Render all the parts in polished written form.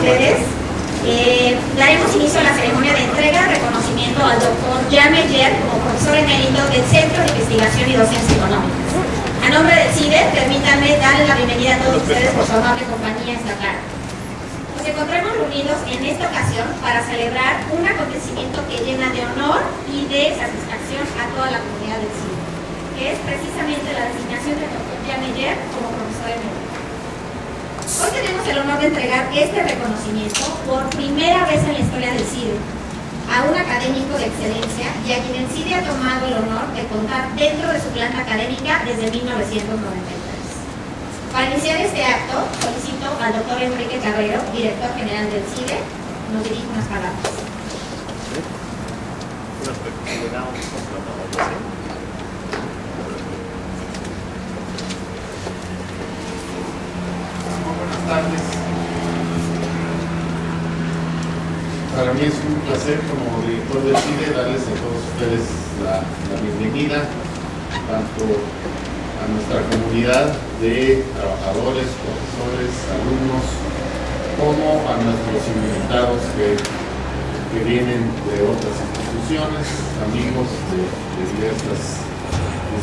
ustedes. Daremos inicio a la ceremonia de entrega, reconocimiento al doctor Jean Meyer como profesor emérito del Centro de Investigación y Docencia Económicas. A nombre del CIDE, permítanme darle la bienvenida a todos ustedes por su amable compañía esta tarde. Nos encontramos reunidos en esta ocasión para celebrar un acontecimiento que llena de honor y de satisfacción a toda la comunidad del CIDE, que es precisamente la designación del doctor Jean Meyer como profesor emérito. Hoy tenemos el honor de entregar este reconocimiento por primera vez en la historia del CIDE a un académico de excelencia y a quien el CIDE ha tomado el honor de contar dentro de su planta académica desde 1993. Para iniciar este acto, solicito al doctor Enrique Carrero, director general del CIDE, nos dirige unas palabras. Buenas tardes. Para mí es un placer como director del CIDE darles a todos ustedes la bienvenida, tanto a nuestra comunidad de trabajadores, profesores, alumnos, como a nuestros invitados que vienen de otras instituciones, amigos de diversas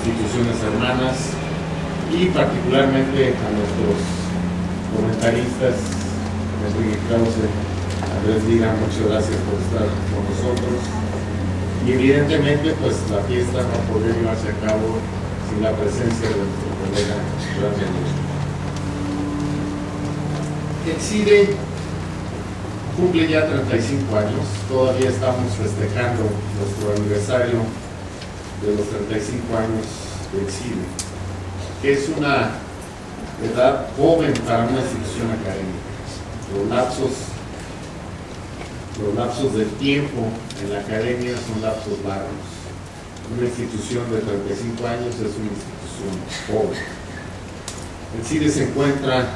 instituciones hermanas y particularmente a nuestros comentaristas, Enrique Krause, Andrés Vila, muchas gracias por estar con nosotros. Y evidentemente, pues la fiesta no podría llevarse a cabo sin la presencia de nuestro colega Jean Meyer. El CIDE cumple ya 35 años, todavía estamos festejando nuestro aniversario de los 35 años del CIDE, que es una edad joven para una institución académica. Los lapsos del tiempo en la academia son lapsos largos. Una institución de 35 años es una institución joven. El CIDE se encuentra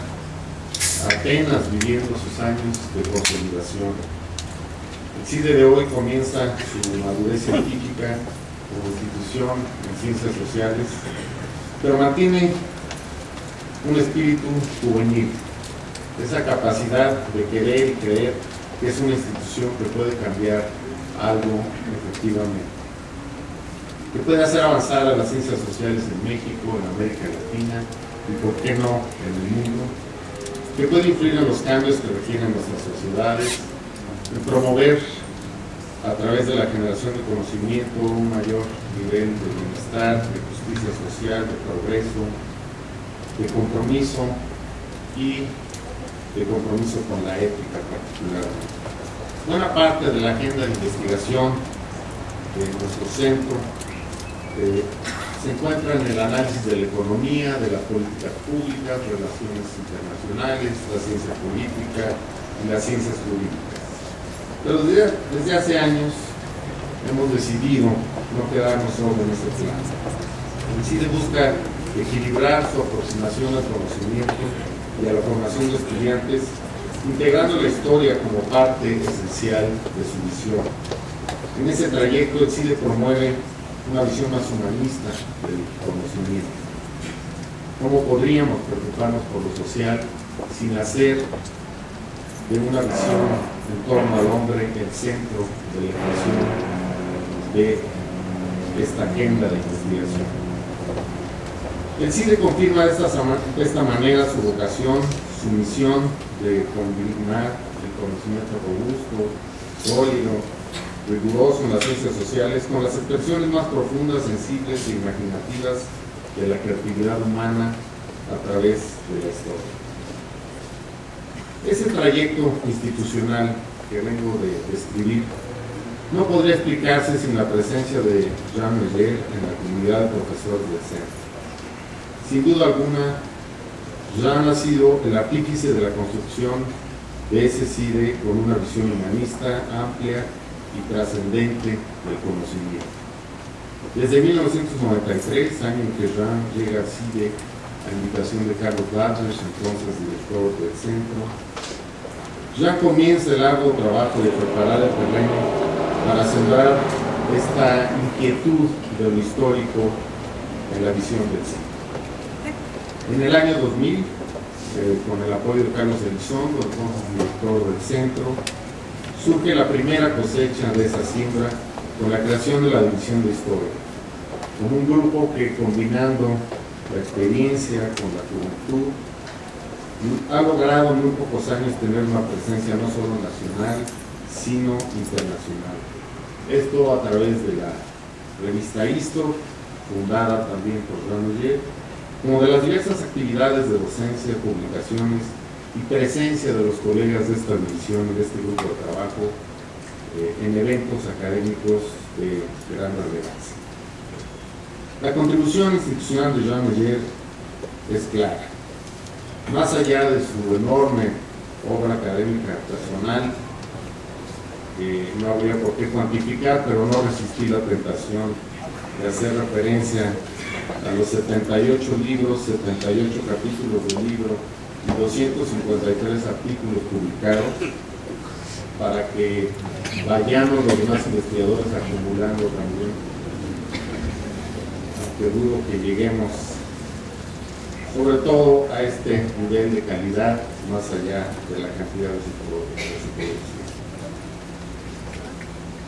apenas viviendo sus años de consolidación. El CIDE de hoy comienza su madurez científica como institución en ciencias sociales, pero mantiene un espíritu juvenil, esa capacidad de querer y creer que es una institución que puede cambiar algo efectivamente, que puede hacer avanzar a las ciencias sociales en México, en América Latina y por qué no en el mundo, que puede influir en los cambios que requieren nuestras sociedades, en promover a través de la generación de conocimiento un mayor nivel de bienestar, de justicia social, de progreso, de compromiso y de compromiso con la ética particularmente. Buena parte de la agenda de investigación de nuestro centro se encuentra en el análisis de la economía, de las políticas públicas, relaciones internacionales, la ciencia política y las ciencias jurídicas. Pero desde hace años hemos decidido no quedarnos solo en ese plan. El CIDE busca equilibrar su aproximación al conocimiento y a la formación de estudiantes, integrando la historia como parte esencial de su visión. En ese trayecto, el CIDE promueve una visión más humanista del conocimiento. ¿Cómo podríamos preocuparnos por lo social sin hacer de una visión en torno al hombre el centro de la ecuación de esta agenda de investigación? El CIDE confirma de esta manera su vocación, su misión de combinar el conocimiento robusto, sólido, riguroso en las ciencias sociales con las expresiones más profundas, sensibles e imaginativas de la creatividad humana a través de la historia. Ese trayecto institucional que vengo de describir no podría explicarse sin la presencia de Jean Meyer en la comunidad de profesores del centro. Sin duda alguna, Jean ha sido el artífice de la construcción de ese CIDE con una visión humanista, amplia y trascendente del conocimiento. Desde 1993, año en que Jean llega al CIDE a invitación de Carlos Ladrich, entonces director del centro, Jean comienza el arduo trabajo de preparar el terreno para sembrar esta inquietud de lo histórico en la visión del CIDE. En el año 2000, con el apoyo de Carlos Elizondo, entonces director del centro, surge la primera cosecha de esa siembra con la creación de la División de Historia, con un grupo que, combinando la experiencia con la juventud, ha logrado en muy pocos años tener una presencia no solo nacional, sino internacional. Esto a través de la revista Histo, fundada también por Jean Meyer, como de las diversas actividades de docencia, publicaciones y presencia de los colegas de esta división y de este grupo de trabajo en eventos académicos de gran relevancia. La contribución institucional de Jean Meyer es clara. Más allá de su enorme obra académica personal, que no habría por qué cuantificar, pero no resistí la tentación de hacer referencia a los 78 libros, 78 capítulos del libro y 253 artículos publicados, para que vayamos los demás investigadores acumulando también, aunque dudo que lleguemos sobre todo a este nivel de calidad, más allá de la cantidad de su producción.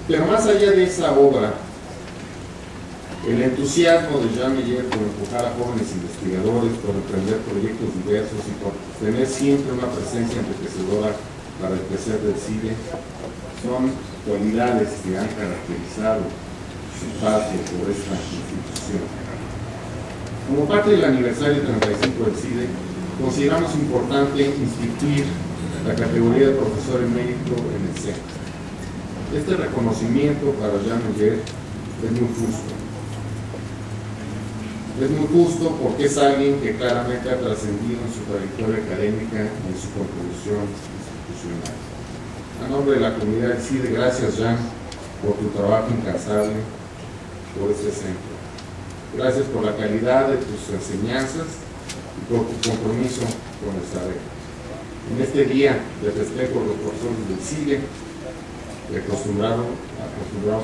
Pero más allá de esa obra, el entusiasmo de Jean Meyer por empujar a jóvenes investigadores, por emprender proyectos diversos y por tener siempre una presencia enriquecedora para el crecer del CIDE, son cualidades que han caracterizado su paso por esta institución. Como parte del aniversario 35 del CIDE, consideramos importante instituir la categoría de profesor emérito en el centro. Este reconocimiento para Jean Meyer es muy justo. Es muy justo porque es alguien que claramente ha trascendido en su trayectoria académica y en su contribución institucional. A nombre de la comunidad del CIDE, gracias, Jean, por tu trabajo incansable por este centro. Gracias por la calidad de tus enseñanzas y por tu compromiso con el saber. En este día de festejo los profesores del CIDE, que acostumbramos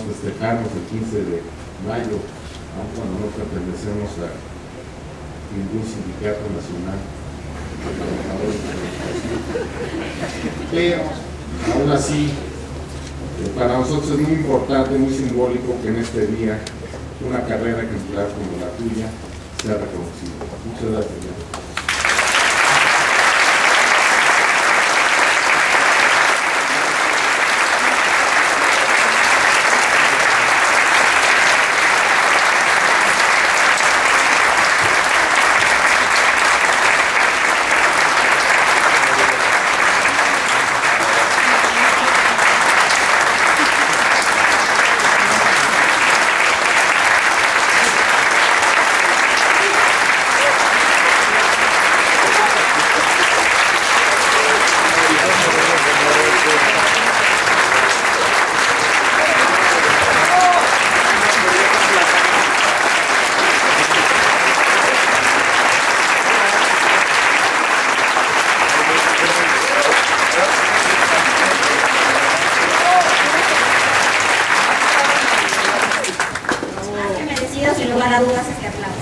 festejarnos el 15 de mayo, aun cuando no pertenecemos a ningún sindicato nacional de trabajadores. Pero, aún así, para nosotros es muy importante, muy simbólico que en este día una carrera ejemplar como la tuya sea reconocida. Muchas gracias. Sin lugar a dudas este aplauso.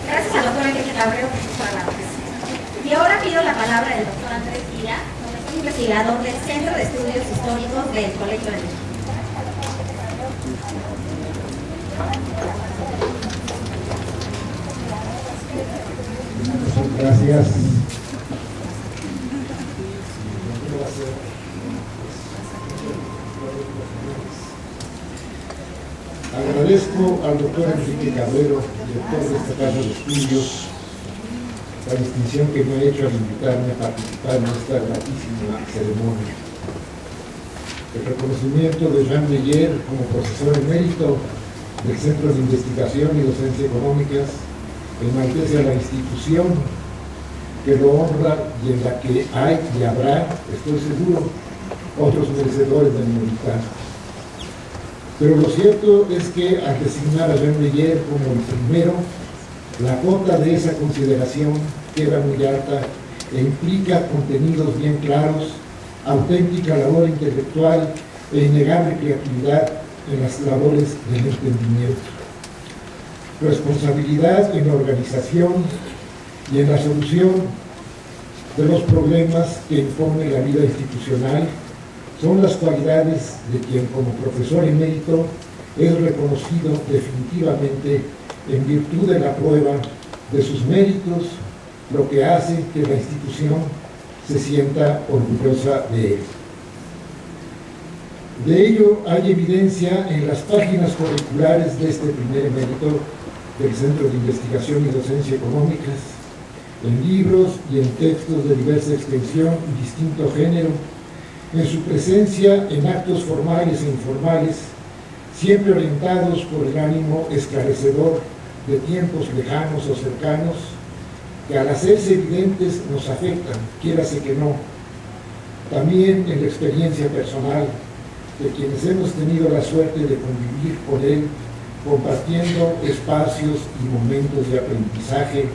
Gracias al doctor Enrique Cabrero por sus palabras. Y ahora pido la palabra del doctor Andrés Gira, profesor investigador del Centro de Estudios Históricos del Colegio de México. Gracias. Agradezco al doctor Enrique Cabrero, director de esta casa de estudios, la distinción que me ha hecho al invitarme a participar en esta gratísima ceremonia. El reconocimiento de Jean Meyer como profesor emérito del Centro de Investigación y Docencia Económicas enaltece a la institución que lo honra y en la que hay y habrá, estoy seguro, otros merecedores de militar. Pero lo cierto es que al designar a Jean Meyer como el primero, la cota de esa consideración queda muy alta e implica contenidos bien claros, auténtica labor intelectual e innegable creatividad en las labores del entendimiento. Responsabilidad en la organización y en la solución de los problemas que impone la vida institucional son las cualidades de quien como profesor emérito es reconocido definitivamente en virtud de la prueba de sus méritos, lo que hace que la institución se sienta orgullosa de él. De ello hay evidencia en las páginas curriculares de este primer emérito del Centro de Investigación y Docencia Económicas, en libros y en textos de diversa extensión y distinto género, en su presencia en actos formales e informales, siempre orientados por el ánimo esclarecedor de tiempos lejanos o cercanos, que al hacerse evidentes nos afectan, quiérase que no. También en la experiencia personal de quienes hemos tenido la suerte de convivir con él, compartiendo espacios y momentos de aprendizaje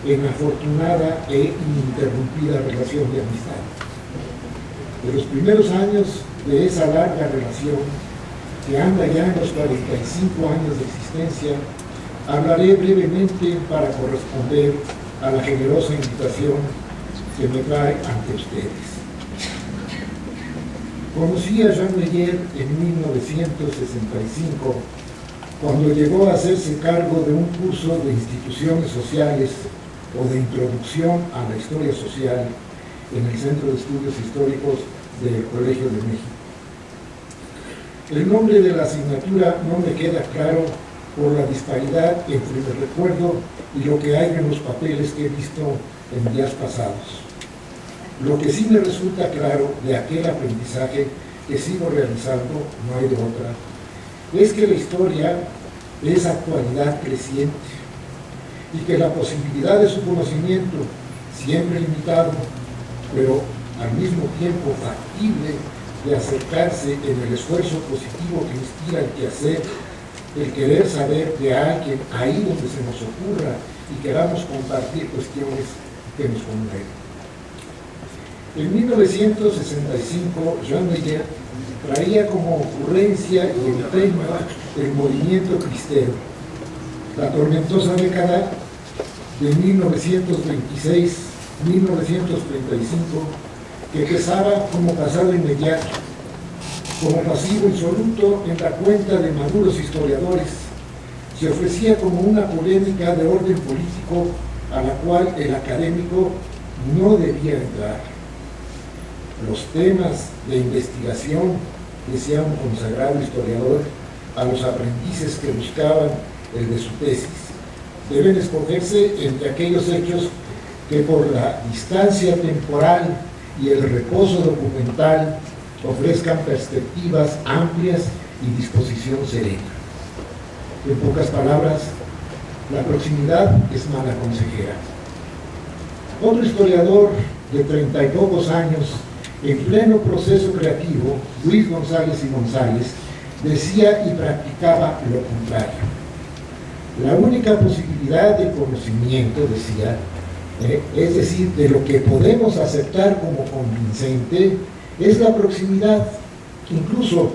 en afortunada e ininterrumpida relación de amistad. De los primeros años de esa larga relación, que anda ya en los 45 años de existencia, hablaré brevemente para corresponder a la generosa invitación que me trae ante ustedes. Conocí a Jean Meyer en 1965, cuando llegó a hacerse cargo de un curso de instituciones sociales o de introducción a la historia social en el Centro de Estudios Históricos del Colegio de México. El nombre de la asignatura no me queda claro por la disparidad entre el recuerdo y lo que hay en los papeles que he visto en días pasados. Lo que sí me resulta claro de aquel aprendizaje que sigo realizando, no hay de otra, es que la historia es actualidad creciente y que la posibilidad de su conocimiento, siempre limitado, pero al mismo tiempo factible, de acercarse en el esfuerzo positivo que inspira el quehacer, el querer saber de alguien ahí donde se nos ocurra y queramos compartir cuestiones que nos conmueven. En 1965, Jean Meyer traía como ocurrencia y empeño el movimiento cristero, la tormentosa década de 1926-1935, que pesaba como pasado inmediato, como pasivo insoluto en la cuenta de maduros historiadores, se ofrecía como una polémica de orden político a la cual el académico no debía entrar. Los temas de investigación, decía un consagrado historiador a los aprendices que buscaban el de su tesis, deben escogerse entre aquellos hechos que por la distancia temporal y el reposo documental ofrezcan perspectivas amplias y disposición serena. En pocas palabras, la proximidad es mala consejera. Otro historiador de 30 y pocos años, en pleno proceso creativo, Luis González y González, decía y practicaba lo contrario. La única posibilidad de conocimiento, decía, es decir, de lo que podemos aceptar como convincente, es la proximidad. Incluso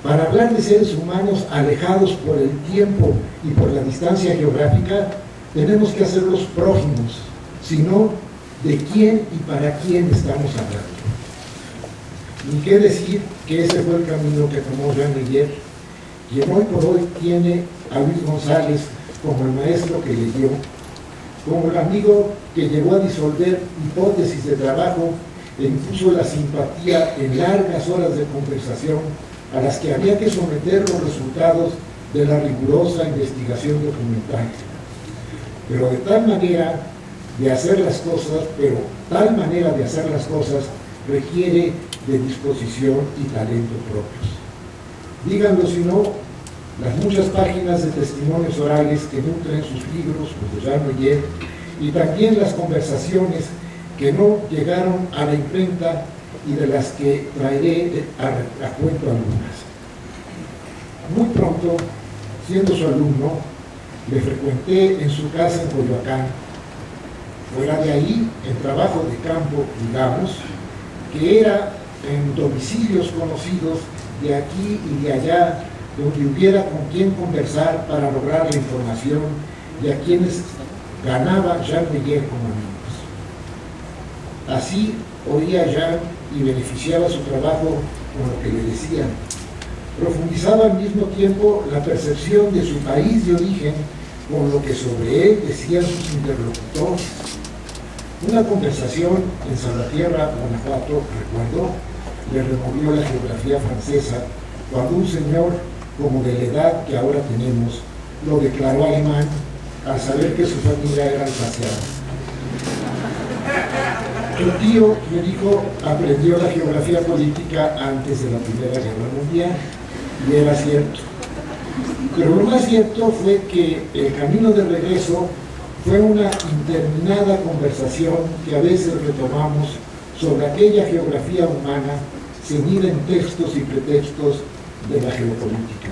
para hablar de seres humanos alejados por el tiempo y por la distancia geográfica, tenemos que hacerlos prójimos, sino de quién y para quién estamos hablando. Ni qué decir que ese fue el camino que tomó Jean Meyer, quien hoy por hoy tiene a Luis González como el maestro que le dio, como el amigo que llegó a disolver hipótesis de trabajo e impuso la simpatía en largas horas de conversación a las que había que someter los resultados de la rigurosa investigación documental. Pero de tal manera de hacer las cosas, requiere de disposición y talento propios. Díganlo si no, las muchas páginas de testimonios orales que nutren sus libros, los de Jean Meyer, y también las conversaciones que no llegaron a la imprenta y de las que traeré a cuento algunas. Muy pronto, siendo su alumno, le frecuenté en su casa en Coyoacán. Fuera de ahí, en trabajo de campo, digamos, que era en domicilios conocidos de aquí y de allá, donde hubiera con quien conversar para lograr la información y a quienes ganaba Jean Meyer como amigos. Así oía Jean y beneficiaba su trabajo con lo que le decían. Profundizaba al mismo tiempo la percepción de su país de origen con lo que sobre él decían sus interlocutores. Una conversación en Salvatierra, Guanajuato, recuerdo, le removió la geografía francesa cuando un señor, como de la edad que ahora tenemos, lo declaró alemán al saber que su familia era alsaciana. Su tío, me dijo, aprendió la geografía política antes de la Primera Guerra Mundial, y era cierto. Pero lo más cierto fue que el camino de regreso fue una interminada conversación que a veces retomamos sobre aquella geografía humana ceñida en textos y pretextos de la geopolítica.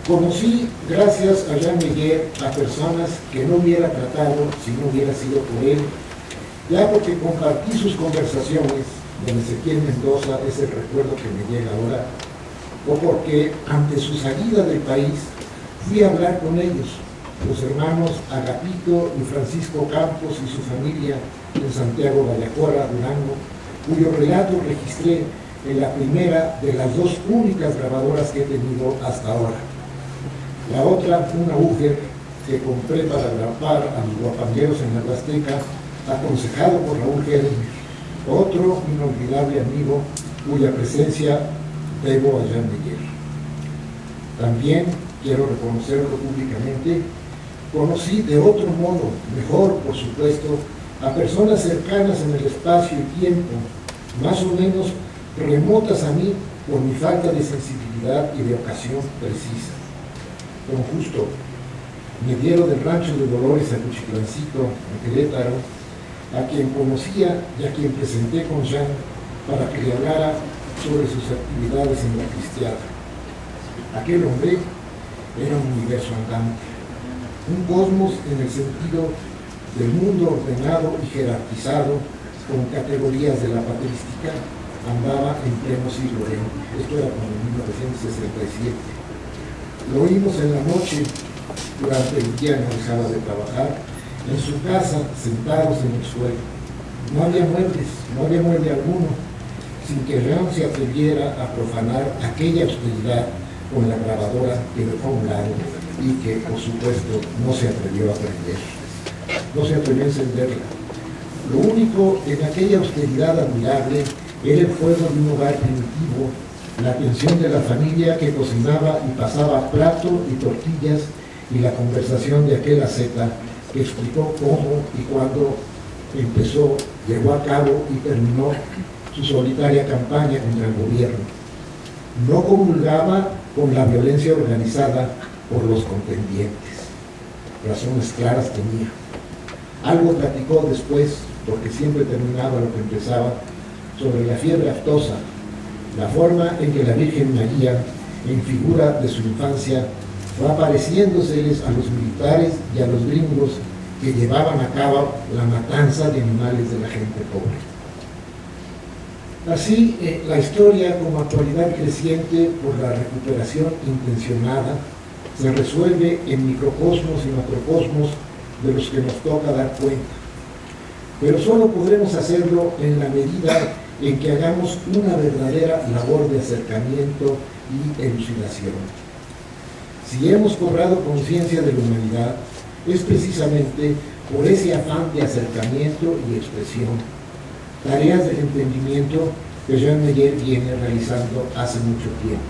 Conocí, gracias a Jean Meyer, a personas que no hubiera tratado si no hubiera sido por él, ya porque compartí sus conversaciones, don Ezequiel Mendoza es el recuerdo que me llega ahora, o porque ante su salida del país fui a hablar con ellos, los hermanos Agapito y Francisco Campos y su familia en Santiago Vallacora, Durango, cuyo relato registré en la primera de las dos únicas grabadoras que he tenido hasta ahora. La otra, una Uger que compré para grabar a los guapangueros en la Huasteca, aconsejado por Raúl Helmer, otro inolvidable amigo cuya presencia debo a Jean Meyer. También, quiero reconocerlo públicamente, conocí de otro modo, mejor por supuesto, a personas cercanas en el espacio y tiempo, más o menos remotas a mí por mi falta de sensibilidad y de ocasión precisa. Don Justo, mediero del rancho de Dolores a Cuchiclancito, en Querétaro, a quien conocía y a quien presenté con Jean para que le hablara sobre sus actividades en la cristiada. Aquel hombre era un universo andante, un cosmos en el sentido del mundo ordenado y jerarquizado con categorías de la patrística, andaba en pleno siglo XX. Esto era como en 1967. Lo oímos en la noche, durante el día no dejaba de trabajar, en su casa, sentados en el suelo. No había muebles, no había mueble alguno, sin que Jean se atreviera a profanar aquella austeridad con la grabadora que dejó a un lado y que, por supuesto, no se atrevió a prender. No se atrevió a encenderla. Lo único en aquella austeridad admirable era el fuego de un hogar primitivo, la atención de la familia que cocinaba y pasaba plato y tortillas, y la conversación de aquel asceta que explicó cómo y cuándo empezó, llevó a cabo y terminó su solitaria campaña contra el gobierno. No comulgaba con la violencia organizada por los contendientes. Razones claras tenía. Algo platicó después, porque siempre terminaba lo que empezaba, sobre la fiebre aftosa, la forma en que la Virgen María, en figura de su infancia, fue apareciéndoseles a los militares y a los gringos que llevaban a cabo la matanza de animales de la gente pobre. Así, la historia, como actualidad creciente por la recuperación intencionada, se resuelve en microcosmos y macrocosmos de los que nos toca dar cuenta. Pero solo podremos hacerlo en la medida en que hagamos una verdadera labor de acercamiento y elucidación. Si hemos cobrado conciencia de la humanidad, es precisamente por ese afán de acercamiento y expresión, tareas del entendimiento que Jean Meyer viene realizando hace mucho tiempo.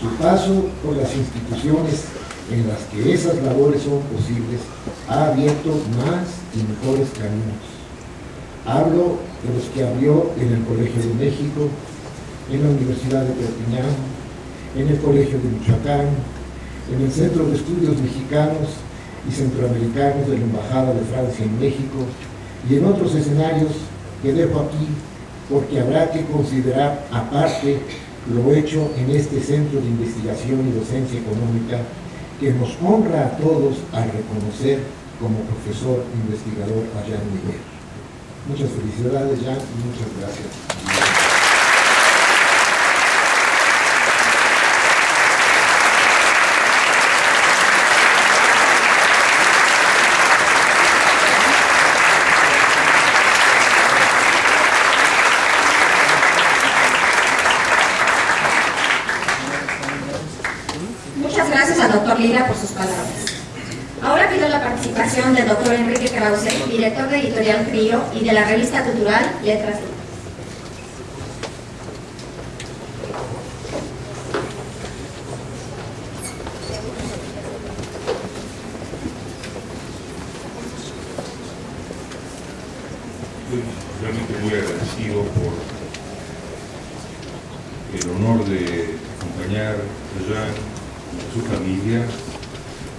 Su paso por las instituciones en las que esas labores son posibles ha abierto más y mejores caminos. Hablo de los que abrió en el Colegio de México, en la Universidad de Perpiñán, en el Colegio de Michoacán, en el Centro de Estudios Mexicanos y Centroamericanos de la Embajada de Francia en México y en otros escenarios que dejo aquí porque habrá que considerar aparte lo hecho en este Centro de Investigación y Docencia Económica que nos honra a todos al reconocer como profesor investigador a Jean Meyer. Muchas felicidades, Jean, y muchas gracias. doctor Lira por sus palabras. Ahora pido la participación del doctor Enrique Krause, director de Editorial Crío y de la revista cultural Letras Libres. Realmente muy agradecido por el honor de acompañar a Jean, a su familia,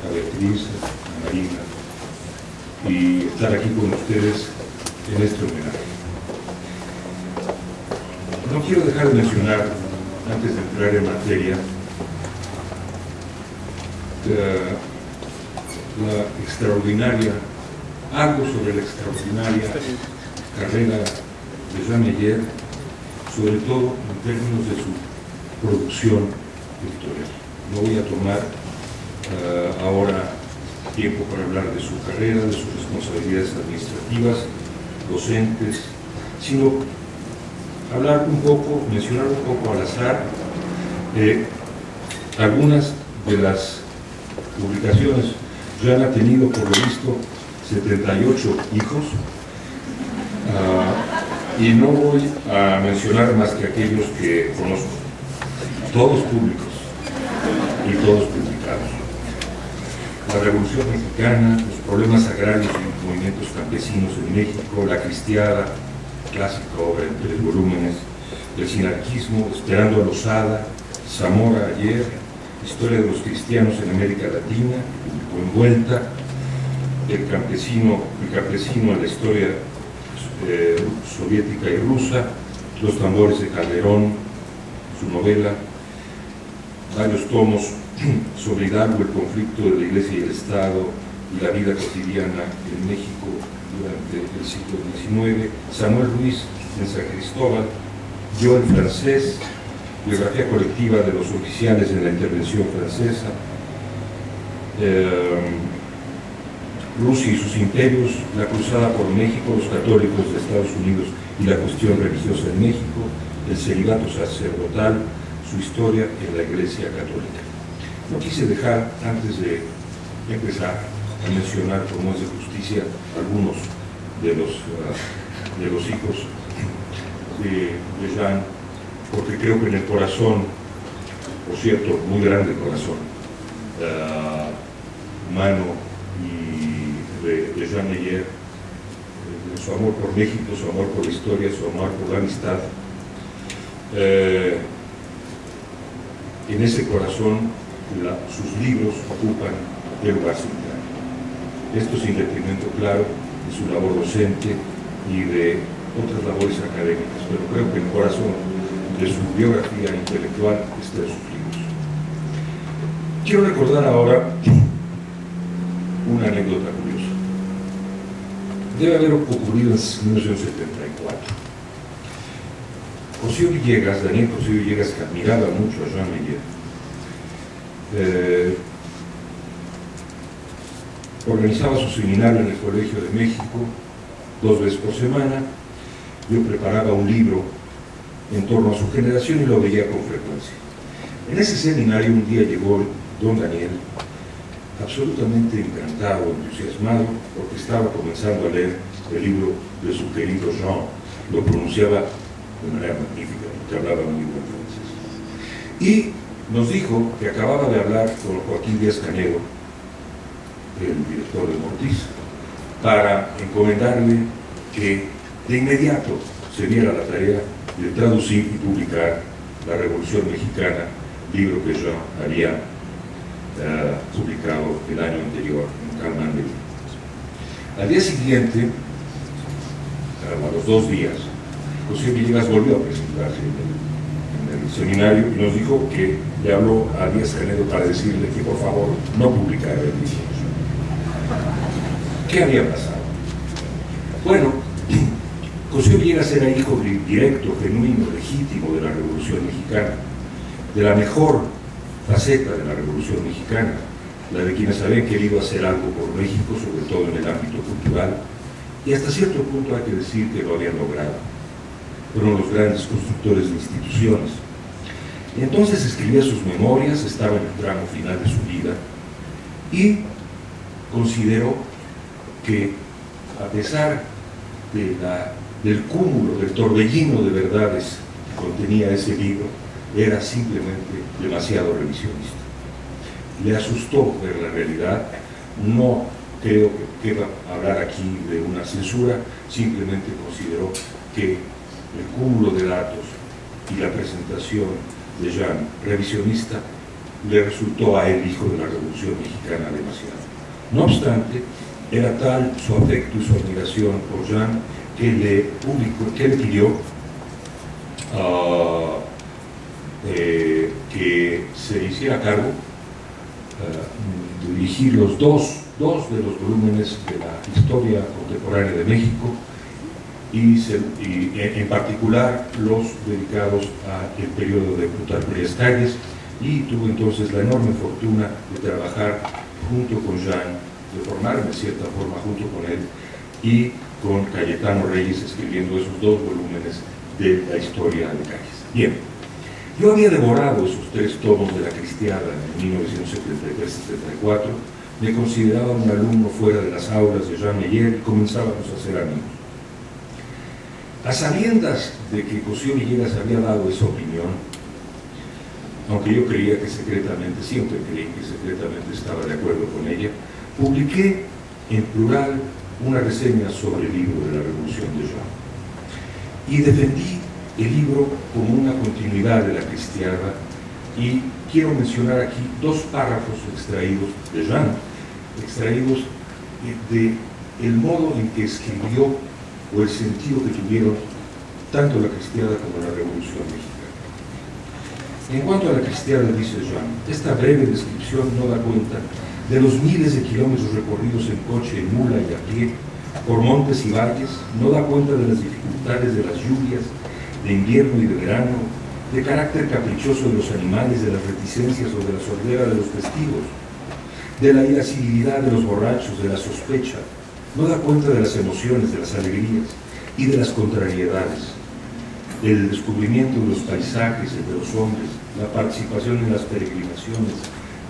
a Beatriz, a Marina, y estar aquí con ustedes en este homenaje. No quiero dejar de mencionar, antes de entrar en materia, algo sobre la extraordinaria carrera de Jean Meyer, sobre todo en términos de su producción editorial. No voy a tomar ahora tiempo para hablar de su carrera, de sus responsabilidades administrativas, docentes, sino hablar un poco, mencionar un poco al azar algunas de las publicaciones. Jean ha tenido, por lo visto, 78 hijos, y no voy a mencionar más que aquellos que conozco, todos públicos y todos publicados. La Revolución Mexicana, los problemas agrarios y movimientos campesinos en México, La Cristiada, clásica obra en 3 volúmenes, el sinarquismo, Esperando a Lozada, Zamora ayer, Historia de los cristianos en América Latina, Envuelta, el campesino en la historia soviética y rusa, Los tambores de Calderón, su novela, varios tomos sobre Hidalgo, el conflicto de la Iglesia y el Estado y la vida cotidiana en México durante el siglo XIX, Samuel Ruiz en San Cristóbal, Yo en francés, biografía colectiva de los oficiales en la intervención francesa, Rusia y sus imperios, la cruzada por México, los católicos de Estados Unidos y la cuestión religiosa en México, el celibato sacerdotal, su historia en la Iglesia Católica. No quise dejar, antes de empezar a mencionar, como es de justicia, algunos de los hijos de Jean, porque creo que en el corazón, por cierto, muy grande corazón humano de Jean Meyer, su amor por México, su amor por la historia, su amor por la amistad, en ese corazón sus libros ocupan el lugar central. Esto sin detrimento, claro, de su labor docente y de otras labores académicas, pero creo que el corazón de su biografía intelectual está en sus libros. Quiero recordar ahora una anécdota curiosa. Debe haber ocurrido en 1974. Daniel Cosío Villegas, que admiraba mucho a Jean Meyer, organizaba su seminario en el Colegio de México 2 veces por semana. Yo preparaba un libro en torno a su generación y lo veía con frecuencia. En ese seminario un día llegó don Daniel, absolutamente encantado, entusiasmado, porque estaba comenzando a leer el libro de su querido Jean. Lo pronunciaba de manera magnífica, porque hablaba muy buen francés. Y nos dijo que acababa de hablar con Joaquín Díaz Canedo, el director de Mortiz, para encomendarle que de inmediato se diera la tarea de traducir y publicar La Revolución Mexicana, libro que Jean había publicado el año anterior en Calmán de Libros. Al día siguiente, a los 2 días, José Villegas volvió a presentarse en el seminario y nos dijo que le habló a Díaz Canedo para decirle que por favor no publicara el libro. ¿Qué había pasado? Bueno, José Villegas era hijo directo, genuino, legítimo de la Revolución Mexicana, de la mejor faceta de la Revolución Mexicana, la de quienes habían querido hacer algo por México, sobre todo en el ámbito cultural, y hasta cierto punto hay que decir que lo habían logrado. Fueron los grandes constructores de instituciones. Y entonces escribía sus memorias, estaba en el tramo final de su vida, y consideró que, a pesar del cúmulo, del torbellino de verdades que contenía ese libro, era simplemente demasiado revisionista. Le asustó ver la realidad. No creo que deba hablar aquí de una censura, simplemente consideró que el cúmulo de datos y la presentación de Jean revisionista le resultó a él, hijo de la Revolución Mexicana, demasiado. No obstante, era tal su afecto y su admiración por Jean que le pidió que se hiciera cargo de dirigir los dos de los volúmenes de la historia contemporánea de México y en particular los dedicados al periodo de Plutarco Elías Calles, y tuvo entonces la enorme fortuna de trabajar junto con Jean, de formarme de cierta forma junto con él y con Cayetano Reyes, escribiendo esos dos volúmenes de la historia de Calles. Bien, yo había devorado esos 3 tomos de La Cristiada en 1973-74, me consideraba un alumno fuera de las aulas de Jean Meyer y comenzábamos a ser amigos. A sabiendas de que Cosío Villegas había dado esa opinión, aunque yo creía que secretamente, siempre creí que secretamente estaba de acuerdo con ella, publiqué en plural una reseña sobre el libro de la Revolución de Jean. Y defendí el libro como una continuidad de La Cristiada, y quiero mencionar aquí 2 párrafos extraídos de Jean, extraídos del modo en que escribió o el sentido que tuvieron tanto La Cristiada como la Revolución Mexicana. En cuanto a La Cristiada, dice Jean, esta breve descripción no da cuenta de los miles de kilómetros recorridos en coche, en mula y a pie, por montes y valles, no da cuenta de las dificultades de las lluvias, de invierno y de verano, de carácter caprichoso de los animales, de las reticencias o de la sordera de los testigos, de la irascibilidad de los borrachos, de la sospecha, no da cuenta de las emociones, de las alegrías y de las contrariedades, del descubrimiento de los paisajes, el de los hombres, la participación en las peregrinaciones,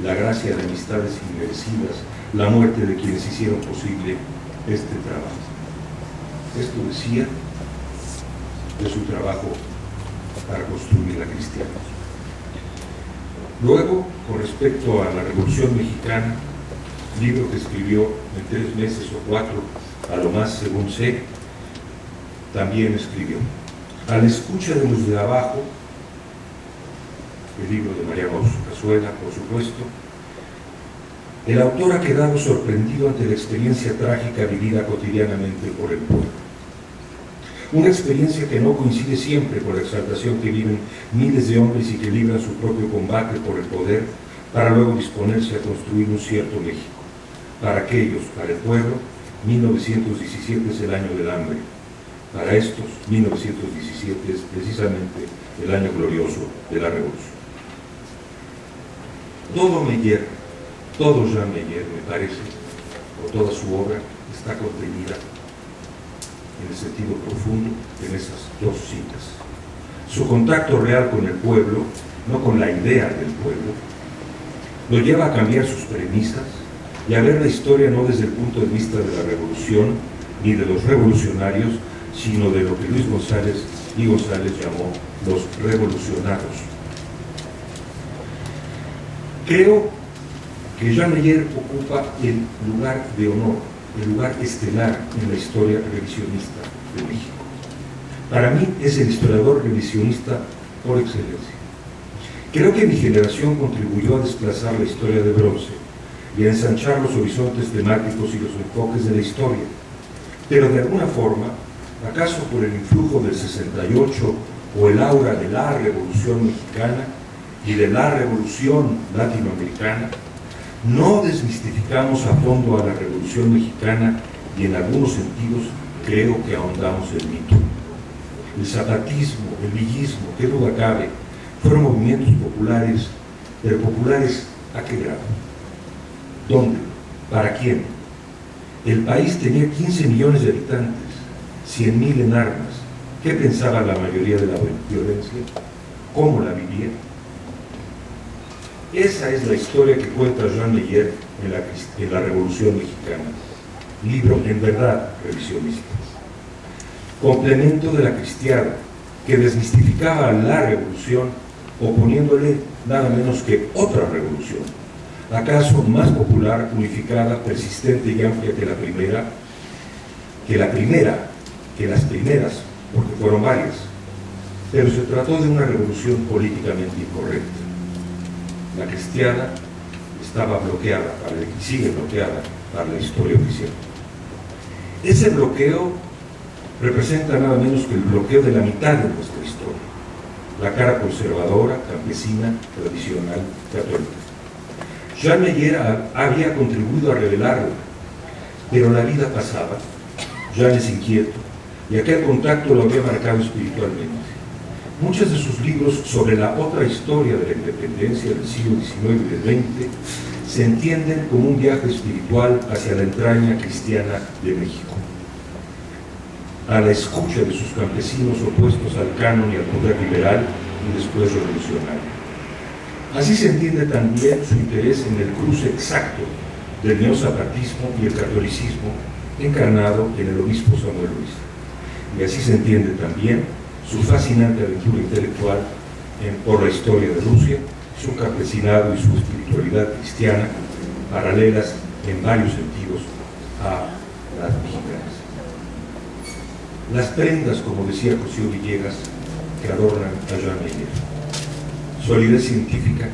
la gracia de amistades inmerecidas, la muerte de quienes hicieron posible este trabajo. Esto decía de su trabajo para construir La Cristiada. Luego, con respecto a la Revolución Mexicana, libro que escribió en 3 meses o 4, a lo más según sé, también escribió: a la escucha de los de abajo, el libro de Mariano Cazuela, por supuesto, el autor ha quedado sorprendido ante la experiencia trágica vivida cotidianamente por el pueblo. Una experiencia que no coincide siempre con la exaltación que viven miles de hombres y que libran su propio combate por el poder para luego disponerse a construir un cierto México. Para aquellos, para el pueblo, 1917 es el año del hambre. Para estos, 1917 es precisamente el año glorioso de la Revolución. Todo Meyer, todo Jean Meyer, me parece, o toda su obra, está contenida en el sentido profundo en esas 2 citas. Su contacto real con el pueblo, no con la idea del pueblo, lo lleva a cambiar sus premisas y a ver la historia no desde el punto de vista de la revolución ni de los revolucionarios, sino de lo que Luis González llamó los revolucionados. Creo que Jean Meyer ocupa el lugar de honor, el lugar estelar en la historia revisionista de México. Para mí es el historiador revisionista por excelencia. Creo que mi generación contribuyó a desplazar la historia de bronce y a ensanchar los horizontes temáticos y los enfoques de la historia, pero de alguna forma, acaso por el influjo del 68 o el aura de la Revolución Mexicana y de la Revolución Latinoamericana, no desmistificamos a fondo a la Revolución Mexicana y en algunos sentidos creo que ahondamos el mito. El zapatismo, el villismo, qué duda cabe, fueron movimientos populares, pero populares ¿a qué grado? ¿Dónde? ¿Para quién? El país tenía 15 millones de habitantes, 100.000 en armas. ¿Qué pensaba la mayoría de la violencia? ¿Cómo la vivía? Esa es la historia que cuenta Jean Meyer en la Revolución Mexicana. Libro en verdad revisionista. Complemento de la Cristiada, que desmistificaba la revolución oponiéndole nada menos que otra revolución, acaso más popular, unificada, persistente y amplia que las primeras, porque fueron varias, pero se trató de una revolución políticamente incorrecta. La Cristiada estaba bloqueada, y sigue bloqueada para la historia oficial. Ese bloqueo representa nada menos que el bloqueo de la mitad de nuestra historia, la cara conservadora, campesina, tradicional, católica. Jean Meyer había contribuido a revelarla, pero la vida pasaba, Jean es inquieto, y aquel contacto lo había marcado espiritualmente. Muchos de sus libros sobre la otra historia de la independencia del siglo XIX y del XX se entienden como un viaje espiritual hacia la entraña cristiana de México, a la escucha de sus campesinos opuestos al canon y al poder liberal y después revolucionario. Así se entiende también su interés en el cruce exacto del neozapatismo y el catolicismo encarnado en el obispo Samuel Luis. Y así se entiende también su fascinante aventura intelectual por la historia de Rusia, su campesinado y su espiritualidad cristiana, paralelas en varios sentidos a las mexicanas. Las prendas, como decía José Villegas, que adornan a Jean Meyer: solidez científica,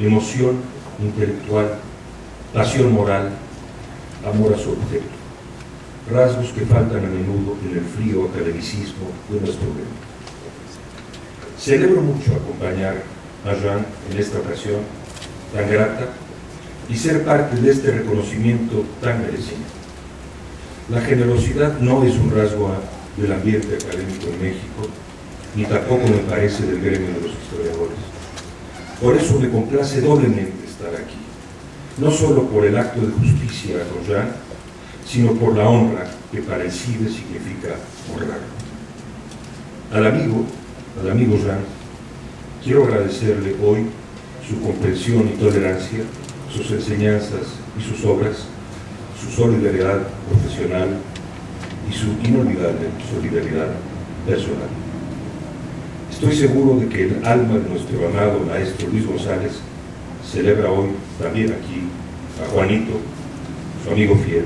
emoción intelectual, pasión moral, amor a su objeto, rasgos que faltan a menudo en el frío academicismo de nuestro gremio. Celebro mucho acompañar a Jean en esta ocasión tan grata y ser parte de este reconocimiento tan merecido. La generosidad no es un rasgo del ambiente académico en México, ni tampoco me parece del gremio de los historiadores. Por eso me complace doblemente estar aquí, no solo por el acto de justicia a Jean, sino por la honra que para el CIDE significa honrar. Al amigo Jean, quiero agradecerle hoy su comprensión y tolerancia, sus enseñanzas y sus obras, su solidaridad profesional y su inolvidable solidaridad personal. Estoy seguro de que el alma de nuestro amado maestro Luis González celebra hoy también aquí a Juanito, su amigo fiel,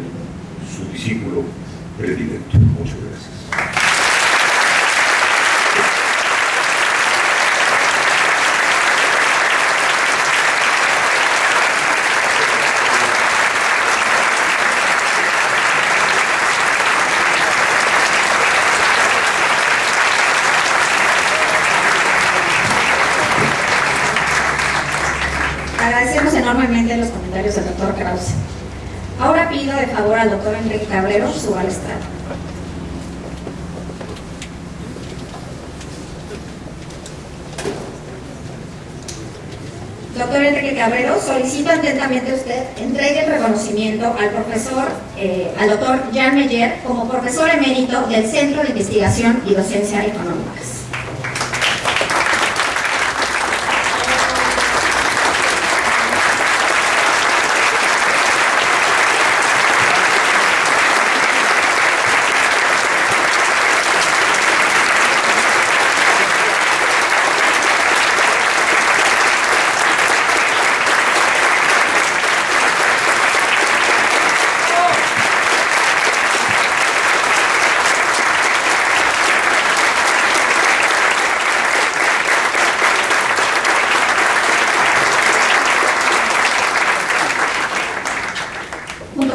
su discípulo predilecto. Muchas gracias. Agradecemos enormemente los comentarios del doctor Krause. Ahora pido de favor al doctor Enrique Cabrero suba al estrado. Doctor Enrique Cabrero, solicito atentamente usted entregue el reconocimiento al doctor Jean Meyer como profesor emérito del Centro de Investigación y Docencia Económicas.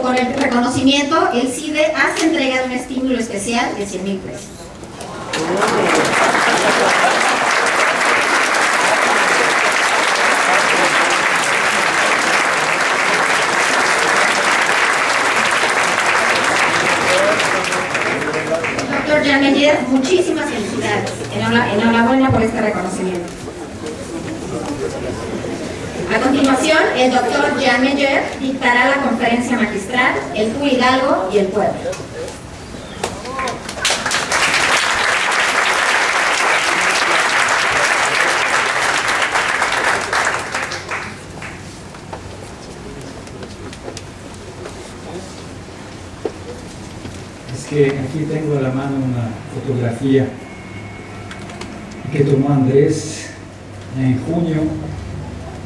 Con el reconocimiento, el CIDE hace entrega de un estímulo especial de 100,000 pesos. Doctor Jean Meyer, muchísimas felicidades. Enhorabuena por este reconocimiento. A continuación, el doctor Jean Meyer dictará la conferencia magistral El Tú Hidalgo y el Pueblo. que aquí tengo a la mano una fotografía que tomó Andrés en junio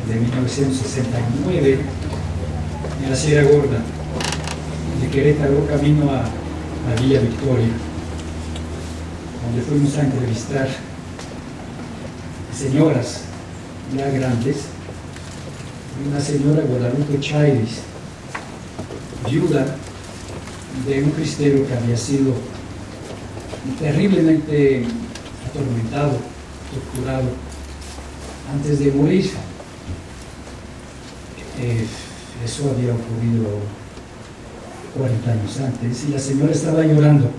de 1969 en la Sierra Gorda, de Querétaro, camino a Villa Victoria, donde fuimos a entrevistar señoras ya grandes, una señora Guadalupe Chairis, viuda de un cristero que había sido terriblemente atormentado, torturado antes de morir. Eso había ocurrido 40 años antes y la señora estaba llorando.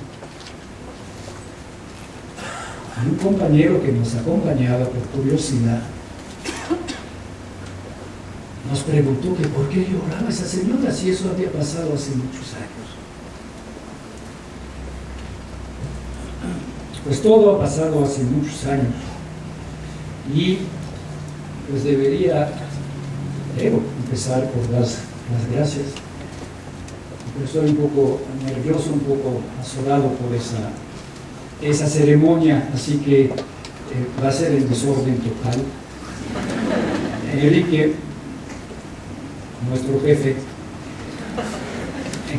Y un compañero que nos acompañaba por curiosidad nos preguntó que por qué lloraba esa señora si eso había pasado hace muchos años. Pues todo ha pasado hace muchos años y pues debo empezar por las gracias. Pero estoy un poco nervioso, un poco azorado por esa ceremonia, así que va a ser en desorden total. Enrique, nuestro jefe,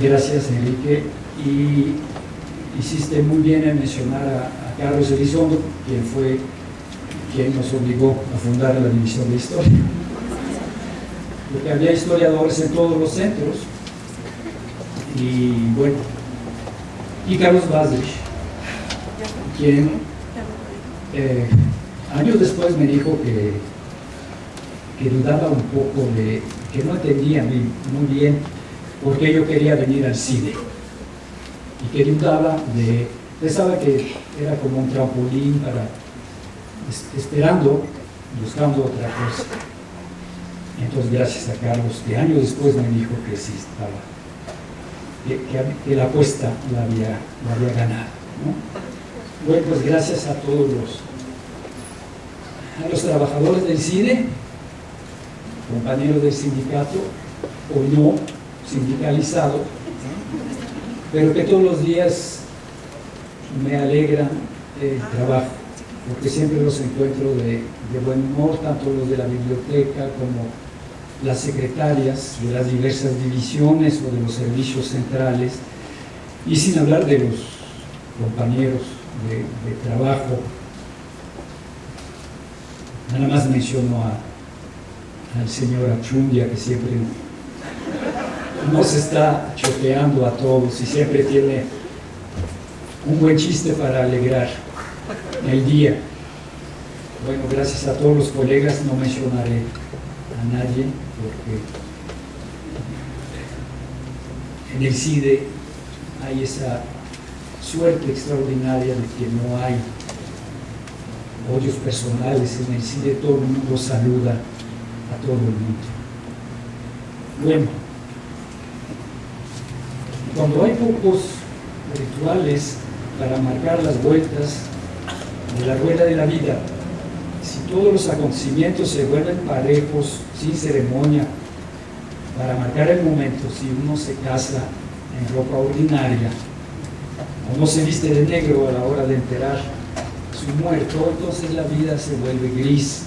gracias Enrique, y hiciste muy bien en mencionar a Carlos Elizondo, quien fue quien nos obligó a fundar la División de Historia, porque había historiadores en todos los centros, y bueno, y Carlos Basrich, quien años después me dijo que dudaba un poco que no entendía muy bien por qué yo quería venir al cine, y que dudaba pensaba que era como un trampolín para buscando otra cosa. Entonces, gracias a Carlos, que años después me dijo que sí estaba, que la apuesta la había ganado, ¿no? Bueno, pues gracias a todos los trabajadores del cine, compañeros del sindicato, o no sindicalizado, pero que todos los días me alegran el trabajo, porque siempre los encuentro de buen humor, tanto los de la biblioteca como las secretarias de las diversas divisiones o de los servicios centrales, y sin hablar de los compañeros de trabajo. Nada más menciono al señor Achundia, que siempre nos está choteando a todos y siempre tiene un buen chiste para alegrar el día. Bueno, gracias a todos los colegas, no mencionaré a nadie porque en el CIDE hay esa suerte extraordinaria de que no hay odios personales. En el CIDE todo el mundo saluda a todo el mundo. Bueno, cuando hay pocos rituales para marcar las vueltas de la rueda de la vida, si todos los acontecimientos se vuelven parejos, sin ceremonia, para marcar el momento, si uno se casa en ropa ordinaria, o no se viste de negro a la hora de enterrar a su muerto, entonces la vida se vuelve gris,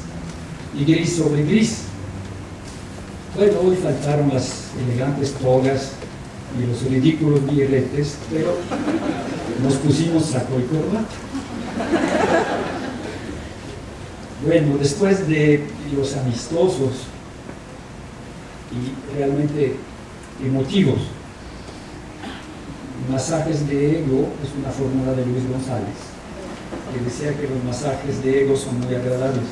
y gris sobre gris. Bueno, hoy faltaron las elegantes togas y los ridículos birretes, pero nos pusimos saco y corbata. Bueno, después de los amistosos y realmente emotivos masajes de ego, es una fórmula de Luis González, que decía que los masajes de ego son muy agradables.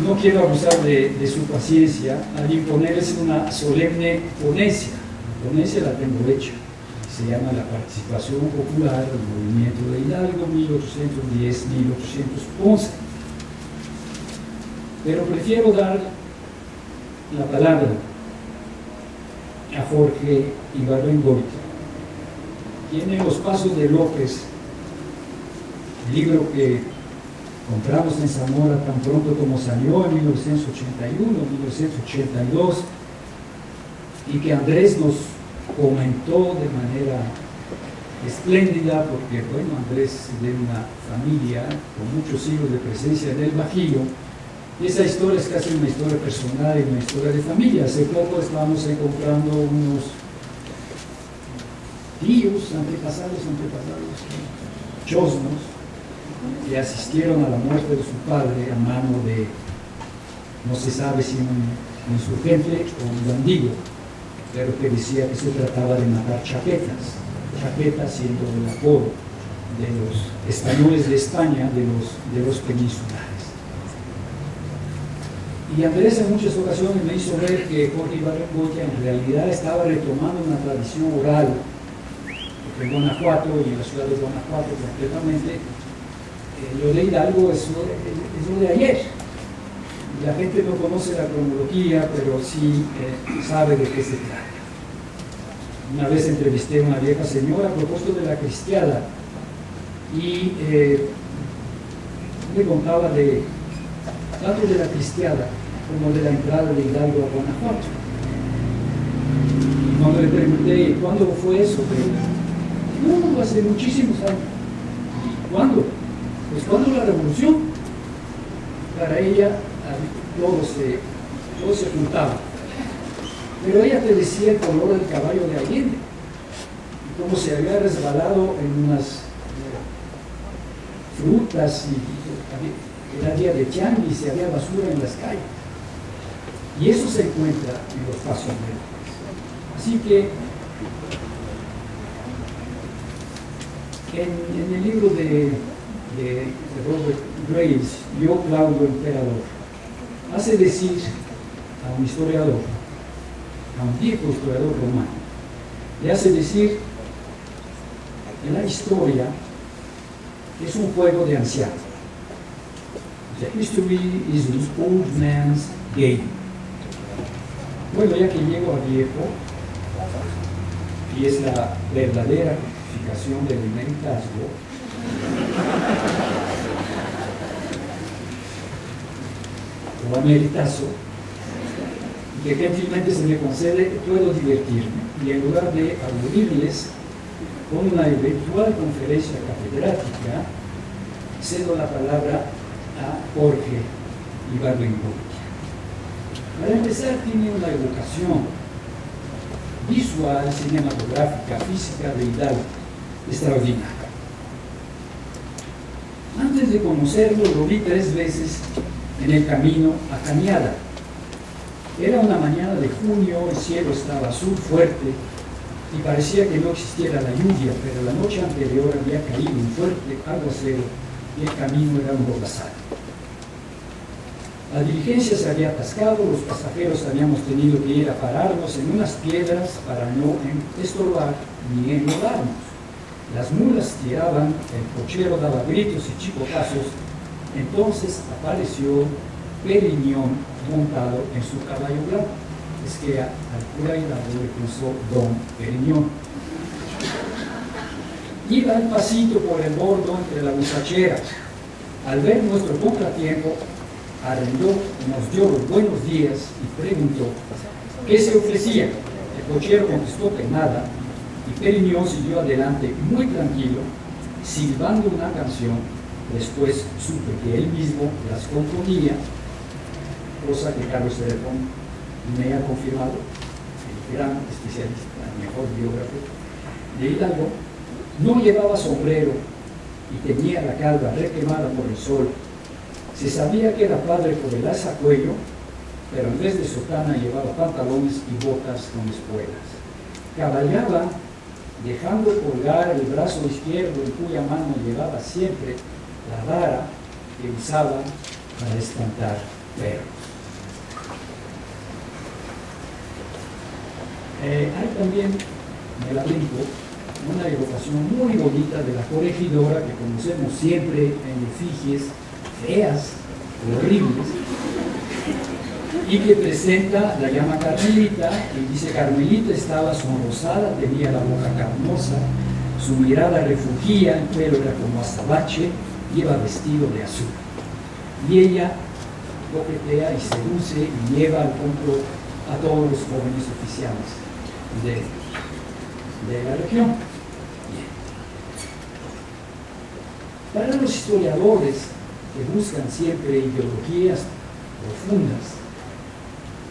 No quiero abusar de su paciencia al imponerles una solemne ponencia. La ponencia la tengo hecha. Se llama La participación popular del movimiento de Hidalgo 1810-1811. Pero prefiero dar la palabra a Jorge Ibargüengoitia, quien en Los Pasos de López, libro que compramos en Zamora tan pronto como salió en 1981, 1982, y que Andrés nos comentó de manera espléndida porque, bueno, Andrés es de una familia con muchos siglos de presencia en el Bajío, y esa historia es casi una historia personal y una historia de familia. Hace poco estábamos encontrando unos tíos, antepasados, chosnos, que asistieron a la muerte de su padre a mano de, no se sabe si un insurgente o un bandido, pero que decía que se trataba de matar chaquetas siendo el apodo de los españoles de España, de los peninsulares. Y Andrés en muchas ocasiones me hizo ver que Jorge Ibargüengoitia en realidad estaba retomando una tradición oral, porque en Guanajuato y en la ciudad de Guanajuato concretamente, lo de Hidalgo es lo de ayer. La gente no conoce la cronología, pero sí sabe de qué se trata. Una vez entrevisté a una vieja señora a propósito de la cristiada y me contaba tanto de la cristiada como de la entrada de Hidalgo a Guanajuato. Y cuando le pregunté, ¿cuándo fue eso? No, hace muchísimos años. ¿Cuándo? Pues cuando la revolución. Para ella todo se juntaba. Pero ella te decía el color del caballo de Allende, y cómo se había resbalado en unas frutas, y era día de tianguis y había basura en las calles. Y eso se encuentra en los pasos verdes. Así que en el libro de Robert Graves, Yo Claudio Emperador, hace decir a un historiador, a un viejo historiador romano, le hace decir que la historia es un juego de ancianos. The history is an old man's game. Bueno, ya que llego a viejo, y es la verdadera justificación del emeritazgo, o emeritazo, que gentilmente se me concede, puedo divertirme y en lugar de aburrirles con una eventual conferencia catedrática, cedo la palabra a Jorge Ibargüengoitia. Para empezar, tiene una educación visual, cinematográfica, física de Hidalgo extraordinaria. Antes de conocerlo, lo vi 3 veces en el camino a Cañada. Era una mañana de junio, el cielo estaba azul fuerte y parecía que no existiera la lluvia, pero la noche anterior había caído un fuerte aguacero y el camino era un lodazal. La diligencia se había atascado, los pasajeros habíamos tenido que ir a pararnos en unas piedras para no estorbar ni enlodarnos. Las mulas tiraban, el cochero daba gritos y chicotazos. Entonces apareció Periñón montado en su caballo blanco. Es que al cura Hidalgo le puso Don Periñón. Iba al pasito por el bordo entre la muchachera. Al ver nuestro contratiempo, arrendó, nos dio los buenos días y preguntó qué se ofrecía. El cochero contestó que nada, y Periñón siguió adelante muy tranquilo, silbando una canción. Después supe que él mismo las componía, cosa que Carlos Cerrón me ha confirmado, el gran especialista, el mejor biógrafo de Hidalgo. No llevaba sombrero y tenía la calva requemada por el sol. Se sabía que era padre por el alzacuello, pero en vez de sotana llevaba pantalones y botas con espuelas. Caballaba dejando colgar el brazo izquierdo en cuya mano llevaba siempre la vara que usaba para espantar perros. Hay también en el elenco una evocación muy bonita de la corregidora que conocemos siempre en efigies feas, horribles, y que presenta, la llama Carmelita, y dice: Carmelita estaba sonrosada, tenía la boca carnosa, su mirada refugía, el pelo era como azabache, iba vestido de azul. Y ella coquetea y seduce y lleva al compro a todos los jóvenes oficiales de la región. Bien. Para los historiadores que buscan siempre ideologías profundas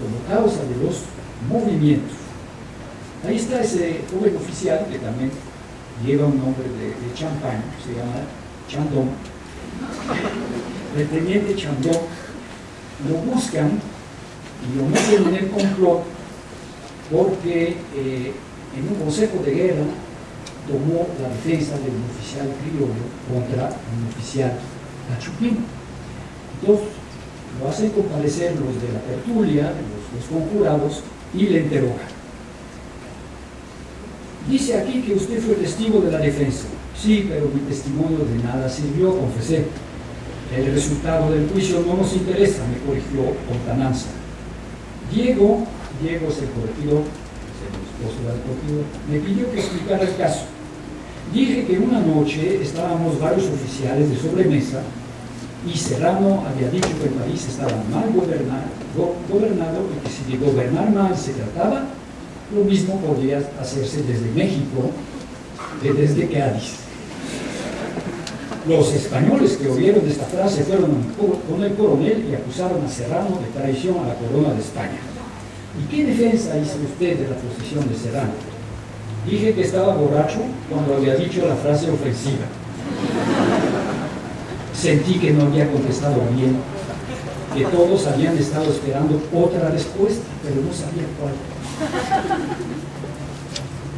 como causa de los movimientos, ahí está ese joven oficial que también lleva un nombre de champán, se llama Chandon, el teniente Chandon. Lo buscan y lo meten en el complot porque en un consejo de guerra tomó la defensa de un oficial criollo contra un oficial cachupín. Entonces lo hacen comparecer los de la tertulia, los conjurados, y le interrogan. Dice aquí que usted fue testigo de la defensa. Sí, pero mi testimonio de nada sirvió, confesé. El resultado del juicio no nos interesa, me corrigió Contananza. Diego es el corregidor, es el esposo del corregidor, me pidió que explicara el caso. Dije que una noche estábamos varios oficiales de sobremesa y Serrano había dicho que el país estaba mal gobernado y que si de gobernar mal se trataba, lo mismo podría hacerse desde México que desde Cádiz. Los españoles que oyeron esta frase fueron con el coronel y acusaron a Serrano de traición a la corona de España. ¿Y qué defensa hizo usted de la posición de Serrano? Dije que estaba borracho cuando había dicho la frase ofensiva. Sentí que no había contestado bien, que todos habían estado esperando otra respuesta, pero no sabían cuál.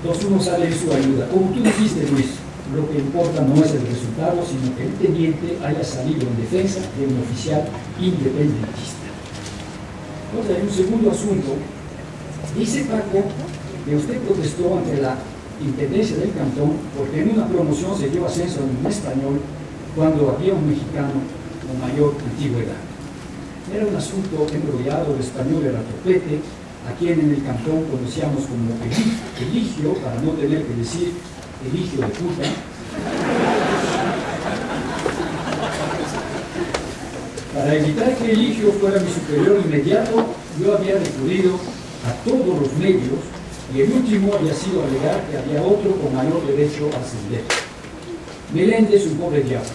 Entonces uno sale en su ayuda. Como tú dijiste, Luis, lo que importa no es el resultado, sino que el teniente haya salido en defensa de un oficial independentista. Entonces hay un segundo asunto. Dice Paco que usted protestó ante la intendencia del cantón porque en una promoción se dio ascenso en un español cuando había un mexicano con mayor antigüedad. Era un asunto embrollado, el español era Topete, a quien en el cantón conocíamos como Eligio, para no tener que decir Eligio de puta. Para evitar que Eligio fuera mi superior inmediato, yo había recurrido a todos los medios y el último había sido alegar que había otro con mayor derecho a ascender. Meléndez, un pobre diablo.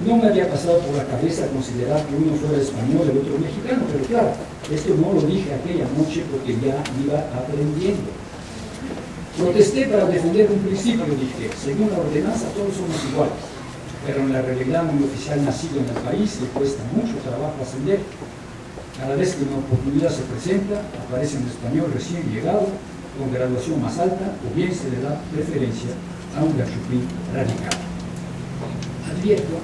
No me había pasado por la cabeza considerar que uno fuera español y el otro mexicano, pero claro, esto no lo dije aquella noche porque ya iba aprendiendo. Protesté para defender un principio, dije, según la ordenanza todos somos iguales, pero en la realidad un oficial nacido en el país le cuesta mucho trabajo ascender. Cada vez que una oportunidad se presenta, aparece un español recién llegado, con graduación más alta, o bien se le da preferencia a un gachupín radical. Advierto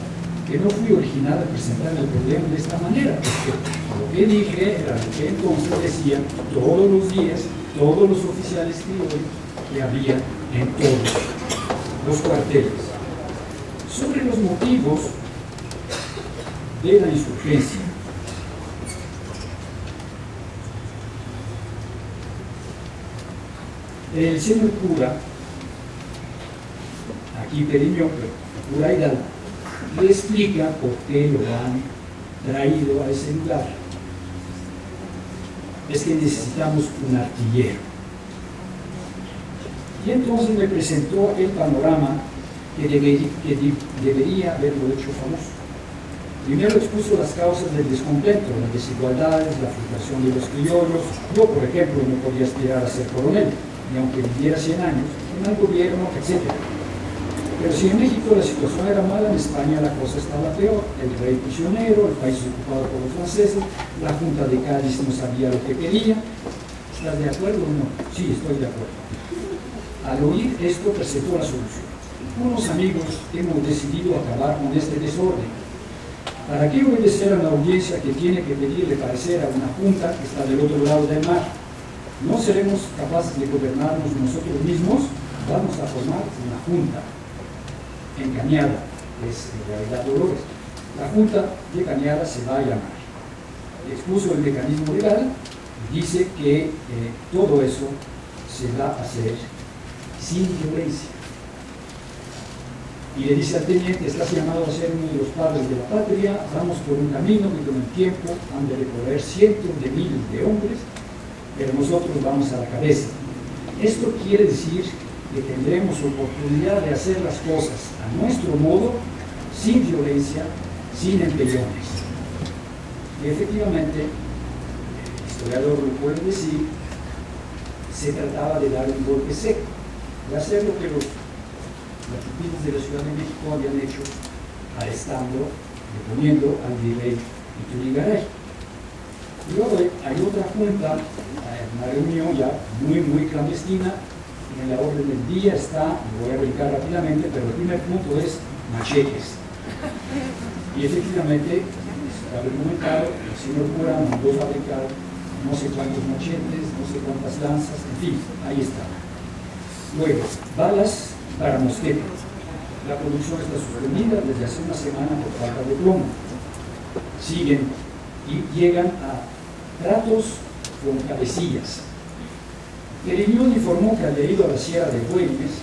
que no fui original al presentar el problema de esta manera, porque lo que dije era lo que entonces decían todos los días todos los oficiales criollos que había en todos los cuarteles. Sobre los motivos de la insurgencia, el señor cura, aquí Periño, cura Hidalgo, le explica por qué lo han traído a ese lugar. Es que necesitamos un artillero. Y entonces me presentó aquel panorama que debería haberlo hecho famoso. Primero expuso las causas del descontento, las desigualdades, la frustración de los criollos. Yo, por ejemplo, no podía aspirar a ser coronel, ni aunque viviera 100 años, en el gobierno, etc. Pero si en México la situación era mala, en España la cosa estaba peor. El rey prisionero, el país ocupado por los franceses, la Junta de Cádiz no sabía lo que quería. ¿Estás de acuerdo o no? Sí, estoy de acuerdo. Al oír esto, presentó la solución. Unos amigos hemos decidido acabar con este desorden. ¿Para qué obedecer a una audiencia que tiene que pedirle parecer a una junta que está del otro lado del mar? ¿No seremos capaces de gobernarnos nosotros mismos? Vamos a formar una junta en Cañada, es en realidad Dolores. La Junta de Cañada se va a llamar. Expuso el mecanismo legal y dice que todo eso se va a hacer sin violencia. Y le dice al teniente, estás llamado a ser uno de los padres de la patria, vamos por un camino que con el tiempo han de recorrer cientos de miles de hombres, pero nosotros vamos a la cabeza. Esto quiere decir que tendremos oportunidad de hacer las cosas a nuestro modo sin violencia, sin empellones. Y efectivamente, el historiador lo puede decir, se trataba de dar un golpe seco, de hacer lo que los chupitos de la Ciudad de México habían hecho, arrestando, deponiendo al virrey Iturrigaray. Y luego hay otra junta, una reunión ya muy clandestina. En la orden del día está, lo voy a brincar rápidamente, pero el primer punto es machetes. Y efectivamente, está documentado, el señor cura mandó fabricar no sé cuántos machetes, no sé cuántas lanzas, en fin, ahí está. Luego, balas para mosquetes. La producción está suspendida desde hace una semana por falta de plomo. Siguen y llegan a tratos con cabecillas. Periñón informó que había ido a la Sierra de Güemes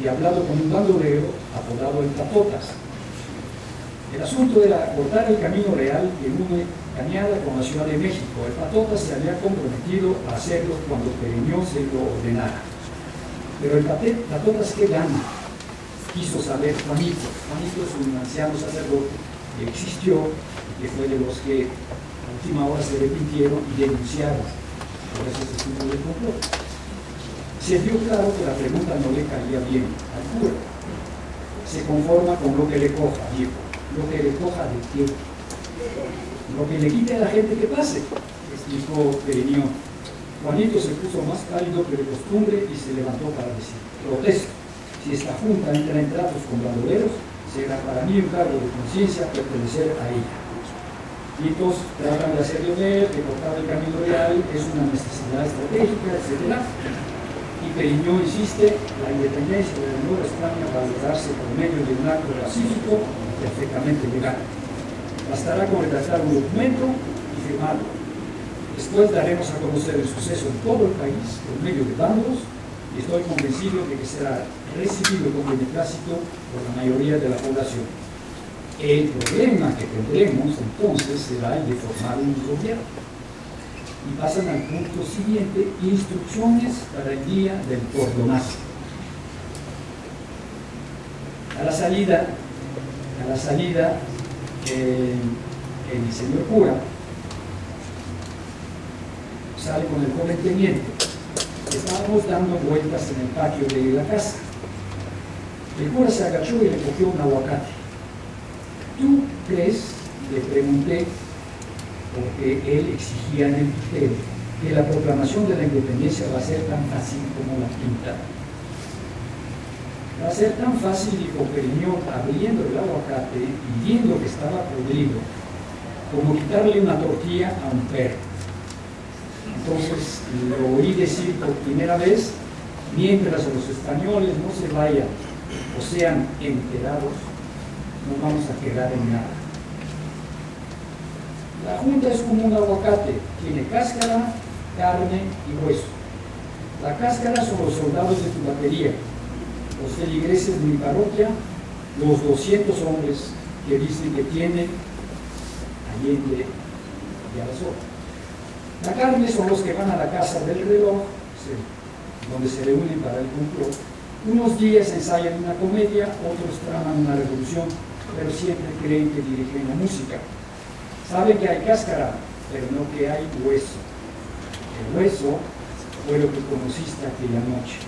y hablado con un bandolero apodado el Patotas. El asunto era cortar el camino real que une Cañada con la Ciudad de México. El Patotas se había comprometido a hacerlo cuando Periñón se lo ordenara. Pero el Patotas, ¿qué gana? Quiso saber Juanito. Juanito es un anciano sacerdote que existió y que fue de los que a última hora se arrepintieron y denunciaron por ese asunto del complot. Se vio claro que la pregunta no le caía bien al cura. Se conforma con lo que le coja, dijo. ¿Lo que le coja de qué? Lo que le quite a la gente que pase, explicó Periñón. Juanito se puso más pálido que de costumbre y se levantó para decir: protesto. Si esta junta entra en tratos con bandoleros, será para mí un cargo de conciencia pertenecer a ella. Y todos tratan de hacerlo ver, de cortar el camino real, es una necesidad estratégica, etc. Y Periñón insiste, la independencia de la Nueva España va a lograrse por medio de un acto pacífico perfectamente legal. Bastará con redactar un documento y firmarlo. Después daremos a conocer el suceso en todo el país por medio de bandos y estoy convencido de que será recibido con beneplácito por la mayoría de la población. El problema que tendremos entonces será el de formar un gobierno. Y pasan al punto siguiente: instrucciones para el día del cordonazo. A la salida, el señor cura sale con el joven teniente. Estábamos dando vueltas en el patio de la casa. El cura se agachó y le cogió un aguacate. ¿Tú crees? Le pregunté, porque él exigía en el Twitter que la proclamación de la independencia va a ser tan fácil como la pinta. Va a ser tan fácil, dijo Periñón, abriendo el aguacate y viendo que estaba podrido, como quitarle una tortilla a un perro. Entonces lo oí decir por primera vez: mientras los españoles no se vayan o sean enterados, no vamos a quedar en nada. La junta es como un aguacate, tiene cáscara, carne y hueso. La cáscara son los soldados de tu batería, los feligreses de mi parroquia, los 200 hombres que dicen que tienen Allende y Arasó. La carne son los que van a la casa del reloj, donde se reúnen para el complot. Unos días ensayan una comedia, otros traman una revolución, pero siempre creen que dirigen la música. Saben que hay cáscara, pero no que hay hueso. El hueso fue lo que conociste aquella noche.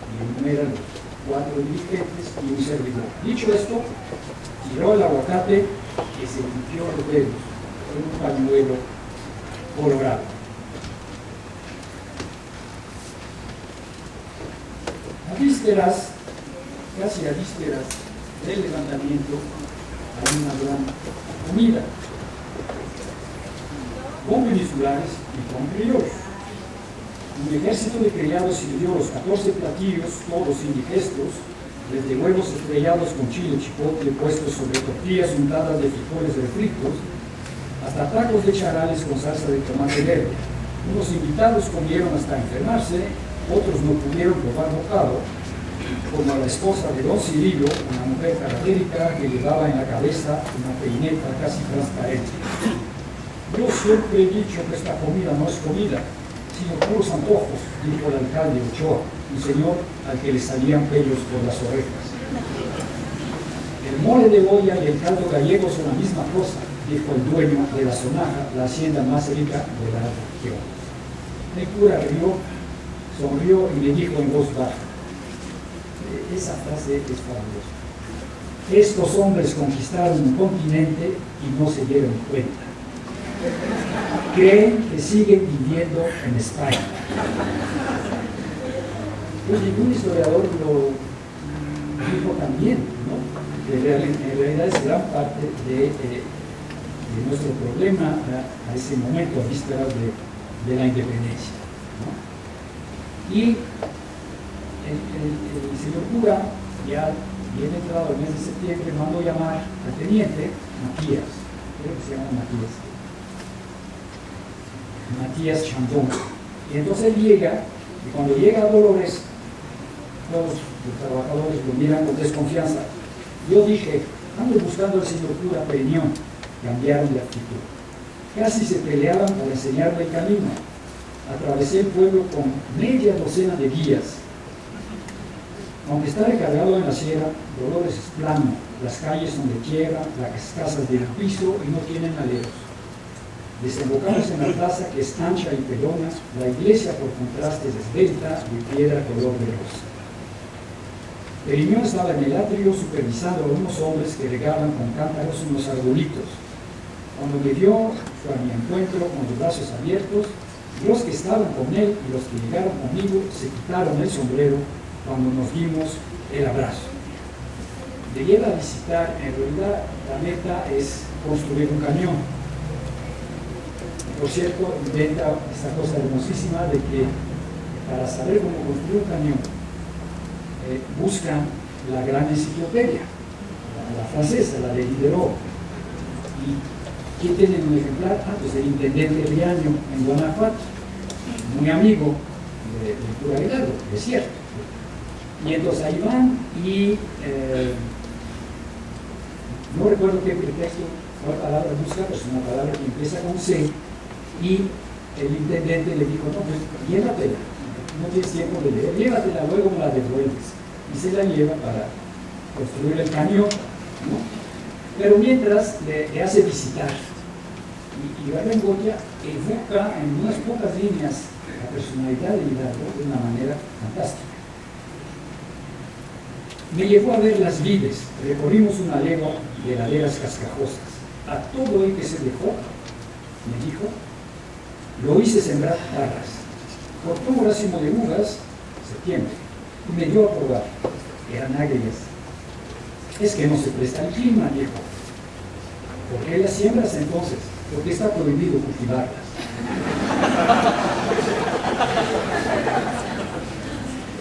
Y enumeran los 4 dirigentes y un servidor. Dicho esto, tiró el aguacate y se limpió los dedos con un pañuelo colorado. A vísperas, casi a vísperas del levantamiento, hay una gran comida, con peninulares y con criollos. Un ejército de criados sirvió los 14 platillos, todos indigestos, desde huevos estrellados con chile chipotle puestos sobre tortillas untadas de frijoles refritos, hasta tacos de charales con salsa de tomate verde. Unos invitados comieron hasta enfermarse, otros no pudieron probar bocado, como la esposa de don Cirilo, una mujer cadavérica que llevaba en la cabeza una peineta casi transparente. Yo siempre he dicho que esta comida no es comida, sino puros antojos, dijo el alcalde Ochoa, un señor al que le salían pelos por las orejas. El El mole de olla y el caldo gallego son la misma cosa, dijo el dueño de la Sonaja, la hacienda más rica de la región. El cura rió, sonrió y me dijo en voz baja, esa frase es fabulosa. Estos hombres conquistaron un continente y no se dieron cuenta. Creen que siguen viviendo en España. Pues ningún historiador lo dijo también, ¿no? Que en realidad es gran parte de nuestro problema a ese momento, a vísperas de la independencia, ¿no? Y el señor cura, ya bien entrado el mes de septiembre, mandó llamar al teniente Matías, creo que se llama Matías Chambón. Y entonces él llega, y cuando llega a Dolores, todos los trabajadores lo miran con desconfianza. Yo dije, ando buscando al señor cura Periñón. Cambiaron de actitud. Casi se peleaban para enseñarle el camino. Atravesé el pueblo con media docena de guías. Aunque está recargado en la sierra, Dolores es plano, las calles son de tierra, las casas del piso y no tienen aleros. Desembocamos en la plaza que es ancha y pelona, la iglesia por contraste es esbelta de piedra color de rosa. Periñón estaba en el atrio supervisando a unos hombres que regaban con cántaros unos arbolitos. Cuando me vio, fue a mi encuentro con los brazos abiertos, los que estaban con él y los que llegaron conmigo se quitaron el sombrero cuando nos dimos el abrazo. De llegar a visitar, en realidad la meta es construir un cañón. Por cierto, inventa esta cosa hermosísima de que para saber cómo construir un cañón buscan la gran enciclopedia, la francesa, la de Diderot. ¿Y quién tiene un ejemplar? Pues el intendente Riaño en Guanajuato, muy amigo del cura Aguilardo, es cierto. Y entonces ahí van y no recuerdo qué pretexto, cuál palabra busca, pero es una palabra que empieza con C, y el intendente le dijo, no, pues llévatela, no tienes tiempo de leer, llévatela, luego me la devuelves. Y se la lleva para construir el cañón, ¿no? Pero mientras le hace visitar. Y Barbengoya evoca en unas pocas líneas la personalidad de Hidalgo de una manera fantástica. Me llevó a ver las vides, recorrimos una legua de laderas cascajosas. A todo el que se dejó, me dijo, lo hice sembrar parras. Cortó un racimo de uvas, septiembre, y me dio a probar. Eran agrias. Es que no se presta el clima, dijo. ¿Por qué las siembras entonces? Porque está prohibido cultivarlas.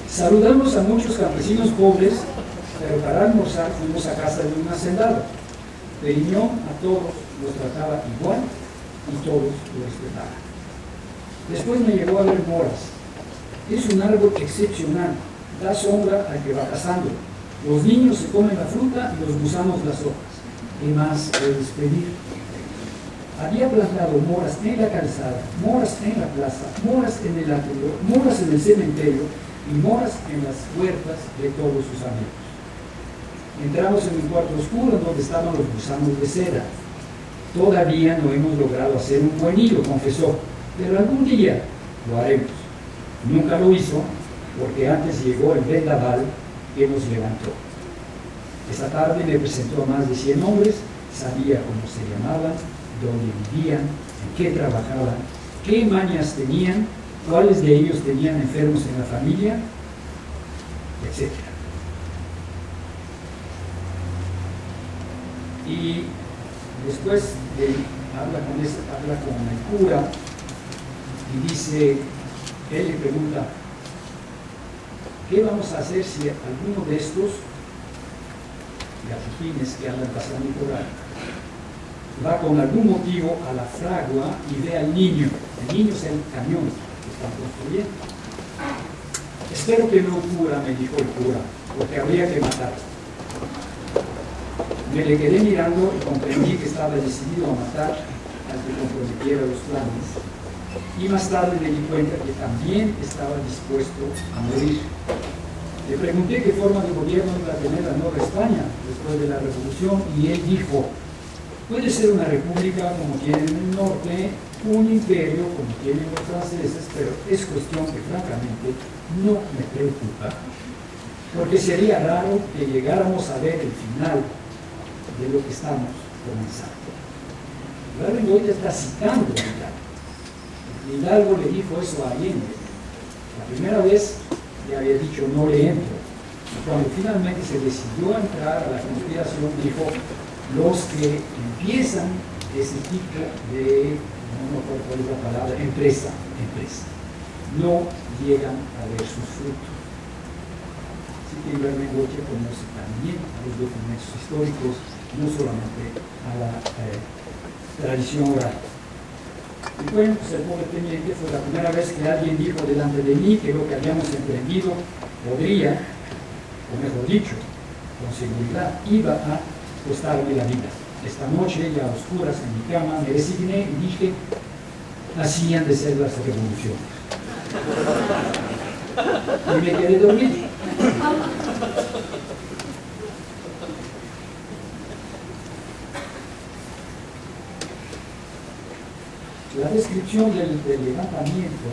Saludamos a muchos campesinos pobres, pero para almorzar fuimos a casa de un hacendado. Periñón a todos los trataba igual y todos lo respetaban. Después me llevó a ver moras. Es un árbol excepcional, da sombra al que va pasando. Los niños se comen la fruta y los gusanos las hojas. ¿Qué más puedes pedir? Había plantado moras en la calzada, moras en la plaza, moras en el atrio, moras en el cementerio y moras en las huertas de todos sus amigos. Entramos en un cuarto oscuro donde estaban los gusanos de seda. Todavía no hemos logrado hacer un buen hilo, confesó, pero algún día lo haremos. Nunca lo hizo porque antes llegó el vendaval que nos levantó. Esa tarde me presentó a más de 100 hombres, sabía cómo se llamaban, dónde vivían, en qué trabajaban, qué mañas tenían, cuáles de ellos tenían enfermos en la familia, etc. Y después habla con el cura y dice, él le pregunta, ¿qué vamos a hacer si alguno de estos gafifines que andan pasando por ahí va con algún motivo a la fragua y ve al niño? El niño es el cañón que están construyendo. Espero que no ocurra, me dijo el cura, porque habría que matarlo. Me le quedé mirando y comprendí que estaba decidido a matar al que comprometiera los planes. Y más tarde me di cuenta que también estaba dispuesto a morir. Le pregunté qué forma de gobierno iba a tener la Nueva España después de la Revolución y él dijo, puede ser una república como tienen en el norte, un imperio como tienen los franceses, pero es cuestión que francamente no me preocupa, porque sería raro que llegáramos a ver el final de lo que estamos comenzando. Hidalgo está citando a Hidalgo. Hidalgo le dijo eso a Allende. La primera vez le había dicho no le entro. Y cuando finalmente se decidió a entrar a la conspiración, dijo los que empiezan ese tipo de, no me acuerdo cuál es la palabra, empresa, no llegan a ver sus frutos. Así que Ibarmengoitia conoce también a los documentos históricos, no solamente a la tradición oral. Y bueno, pues el pobre teniente fue la primera vez que alguien dijo delante de mí que lo que habíamos emprendido podría, o mejor dicho, con seguridad, iba a costarme la vida. Esta noche, ya a oscuras en mi cama, me resigné y dije, así han de ser las revoluciones. Y me quedé dormido. La descripción del levantamiento,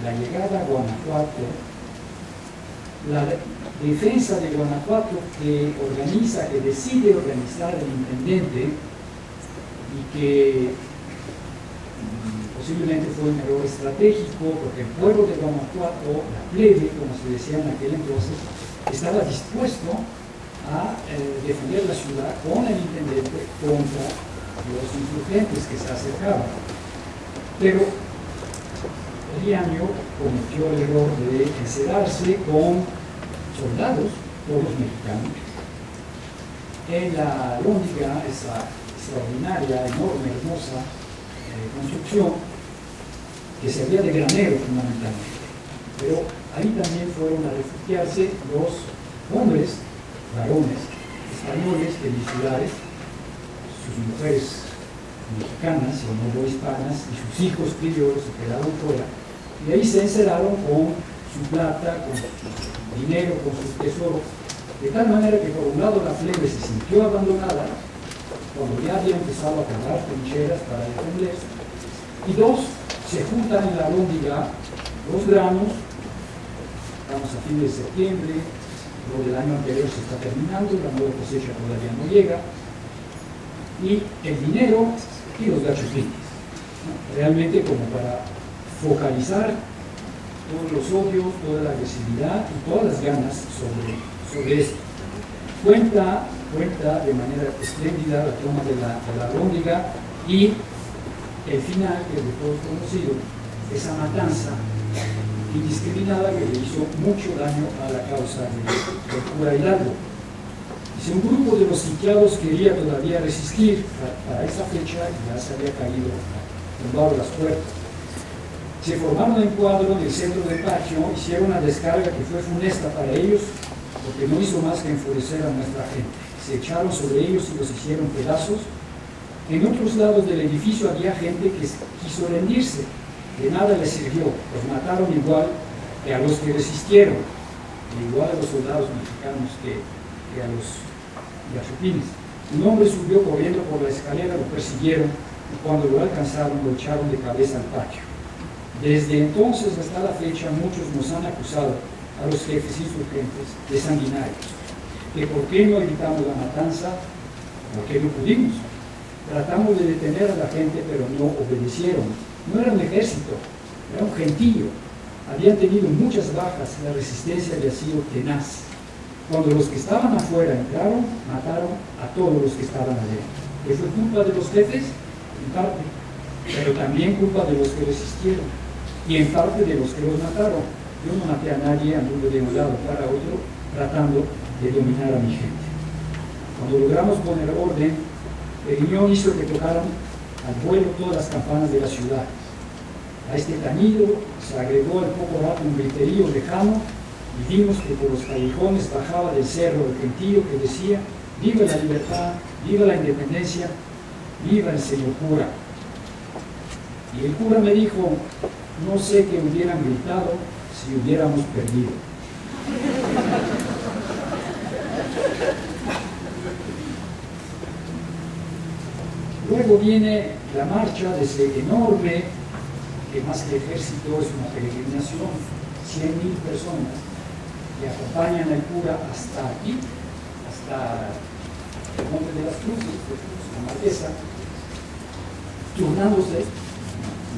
la llegada a Guanajuato, la defensa de Guanajuato que organiza, que decide organizar el intendente y que posiblemente fue un error estratégico porque el pueblo de Guanajuato, la plebe, como se decía en aquel entonces, estaba dispuesto a defender la ciudad con el intendente contra los insurgentes que se acercaban. Pero Riaño cometió el error de encerrarse con soldados, todos mexicanos, en la Alhóndiga, esa extraordinaria, enorme, hermosa construcción que servía de granero fundamentalmente. Pero ahí también fueron a refugiarse los hombres, varones, españoles, peninsulares, sus mujeres mexicanas o no hispanas y sus hijos criollos se quedaron fuera y ahí se encerraron con su plata, con su dinero, con su tesoro, de tal manera que por un lado la plebe se sintió abandonada cuando ya había empezado a cavar trincheras para defenderse, y dos, se juntan en la Alhóndiga los granos, estamos a fines de septiembre, lo del año anterior se está terminando, la nueva cosecha todavía no llega, y el dinero y los gachupines, ¿no? Realmente como para focalizar todos los odios, toda la agresividad y todas las ganas sobre esto. Cuenta de manera espléndida la toma de la Alhóndiga y el final, que es de todos conocido, esa matanza indiscriminada que le hizo mucho daño a la causa del cura Hidalgo. Si un grupo de los sitiados quería todavía resistir para esa fecha, ya se había caído, tumbado las puertas. Se formaron en cuadro en el centro del patio, hicieron una descarga que fue funesta para ellos, porque no hizo más que enfurecer a nuestra gente. Se echaron sobre ellos y los hicieron pedazos. En otros lados del edificio había gente que quiso rendirse, de nada les sirvió, los mataron igual que a los que resistieron, igual a los soldados mexicanos que a los gachupines. Un hombre subió corriendo por la escalera, lo persiguieron y cuando lo alcanzaron lo echaron de cabeza al patio. Desde entonces hasta la fecha muchos nos han acusado a los jefes insurgentes de sanguinarios, que por qué no evitamos la matanza, porque no pudimos. Tratamos de detener a la gente pero no obedecieron. No era un ejército, era un gentío. Habían tenido muchas bajas, la resistencia había sido tenaz. Cuando los que estaban afuera entraron, mataron a todos los que estaban adentro. ¿Que fue culpa de los jefes? En parte, pero también culpa de los que resistieron y en parte de los que los mataron. Yo no maté a nadie, anduve de un lado para otro tratando de dominar a mi gente. Cuando logramos poner orden, Periñón hizo que tocaran al vuelo todas las campanas de la ciudad. A este tañido se agregó al poco rato un griterío lejano y vimos que por los callejones bajaba del cerro el gentío que decía: viva la libertad, viva la independencia, viva el señor cura. Y el cura me dijo: no sé qué hubieran gritado si hubiéramos perdido. Luego viene la marcha de ese enorme, que más que ejército es una peregrinación, 100.000 personas que acompañan al cura hasta aquí, hasta el Monte de las Cruces, la Marquesa, turnándose.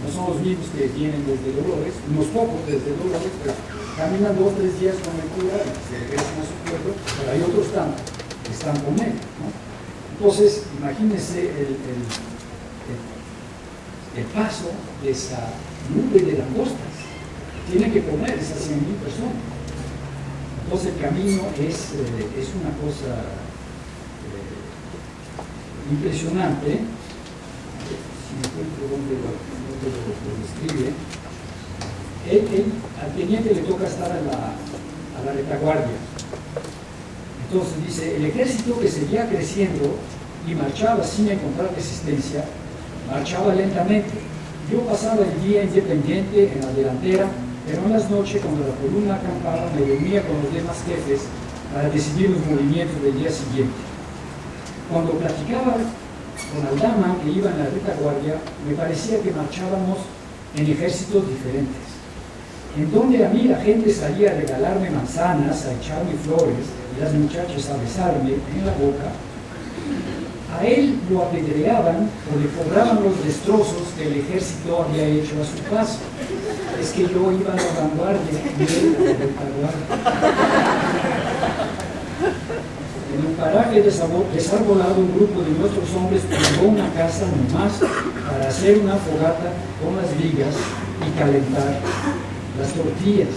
No son los mismos que vienen desde Dolores, unos pocos desde Dolores, pero caminan 2 o 3 días con el cura y se regresan a su pueblo, pero hay otros tantos que están con él, ¿no? Entonces, imagínense el paso de esa nube de langostas. Tienen que poner esas 100.000 personas. Entonces el camino es una cosa impresionante. Si me encuentro donde lo describe, al teniente le toca estar a la retaguardia. Entonces dice, el ejército que seguía creciendo y marchaba sin encontrar resistencia, marchaba lentamente. Yo pasaba el día independiente en la delantera, pero en las noches, cuando la columna acampaba, me reunía con los demás jefes para decidir los movimientos del día siguiente. Cuando platicaba con Aldama, que iba en la retaguardia, me parecía que marchábamos en ejércitos diferentes. En donde a mí la gente salía a regalarme manzanas, a echarme flores, y las muchachas a besarme en la boca, a él lo apedreaban o le cobraban los destrozos que el ejército había hecho a su paso. Es que yo iba a la vanguardia y él a la retaguardia. En un paraje desarbolado, un grupo de nuestros hombres pegó una casa nomás para hacer una fogata con las vigas y calentar las tortillas.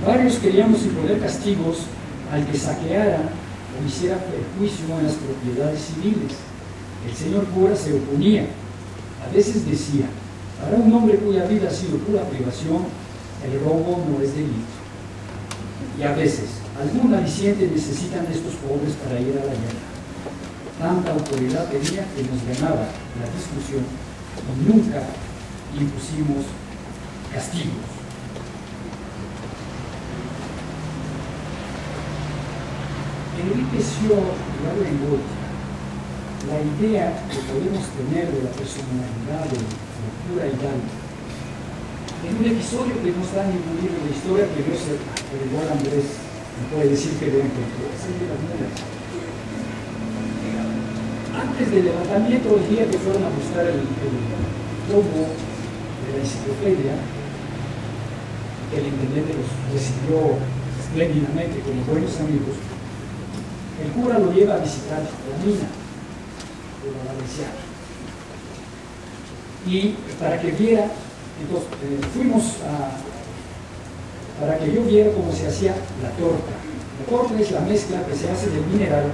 Varios queríamos imponer castigos al que saqueara o hiciera perjuicio en las propiedades civiles. El señor cura se oponía. A veces decía, para un hombre cuya vida ha sido pura privación, el robo no es delito. Y a veces, algún aliciente necesitan estos pobres para ir a la guerra. Tanta autoridad tenía que nos ganaba la discusión y nunca impusimos castigos. Enriqueció la lengua la idea que podemos tener de la personalidad del cura Hidalgo. En un episodio que no está en ningún libro de historia, que yo sé, pero igual Andrés me puede decir que lo encontró, es el de las mulas. Antes del levantamiento, el día que fueron a buscar el tomo de la enciclopedia, que el intendente los recibió espléndidamente como buenos amigos, el cura lo lleva a visitar la mina de la Valenciana. Y para que viera, entonces para que yo viera cómo se hacía la torta. La torta es la mezcla que se hace del mineral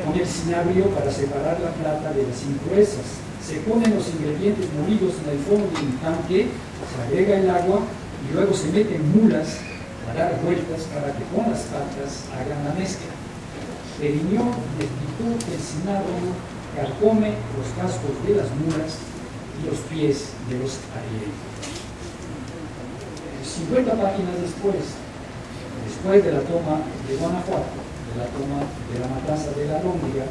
con el cinabrio para separar la plata de las impurezas. Se ponen los ingredientes molidos en el fondo de un tanque, se agrega el agua y luego se meten mulas a dar vueltas para que con las patas hagan la mezcla. Periñón destituyó el cinabrio, carcome los cascos de las mulas y los pies de los arrieros. 50 páginas después de la toma de Guanajuato, de la toma de la matanza de la Alhóndiga,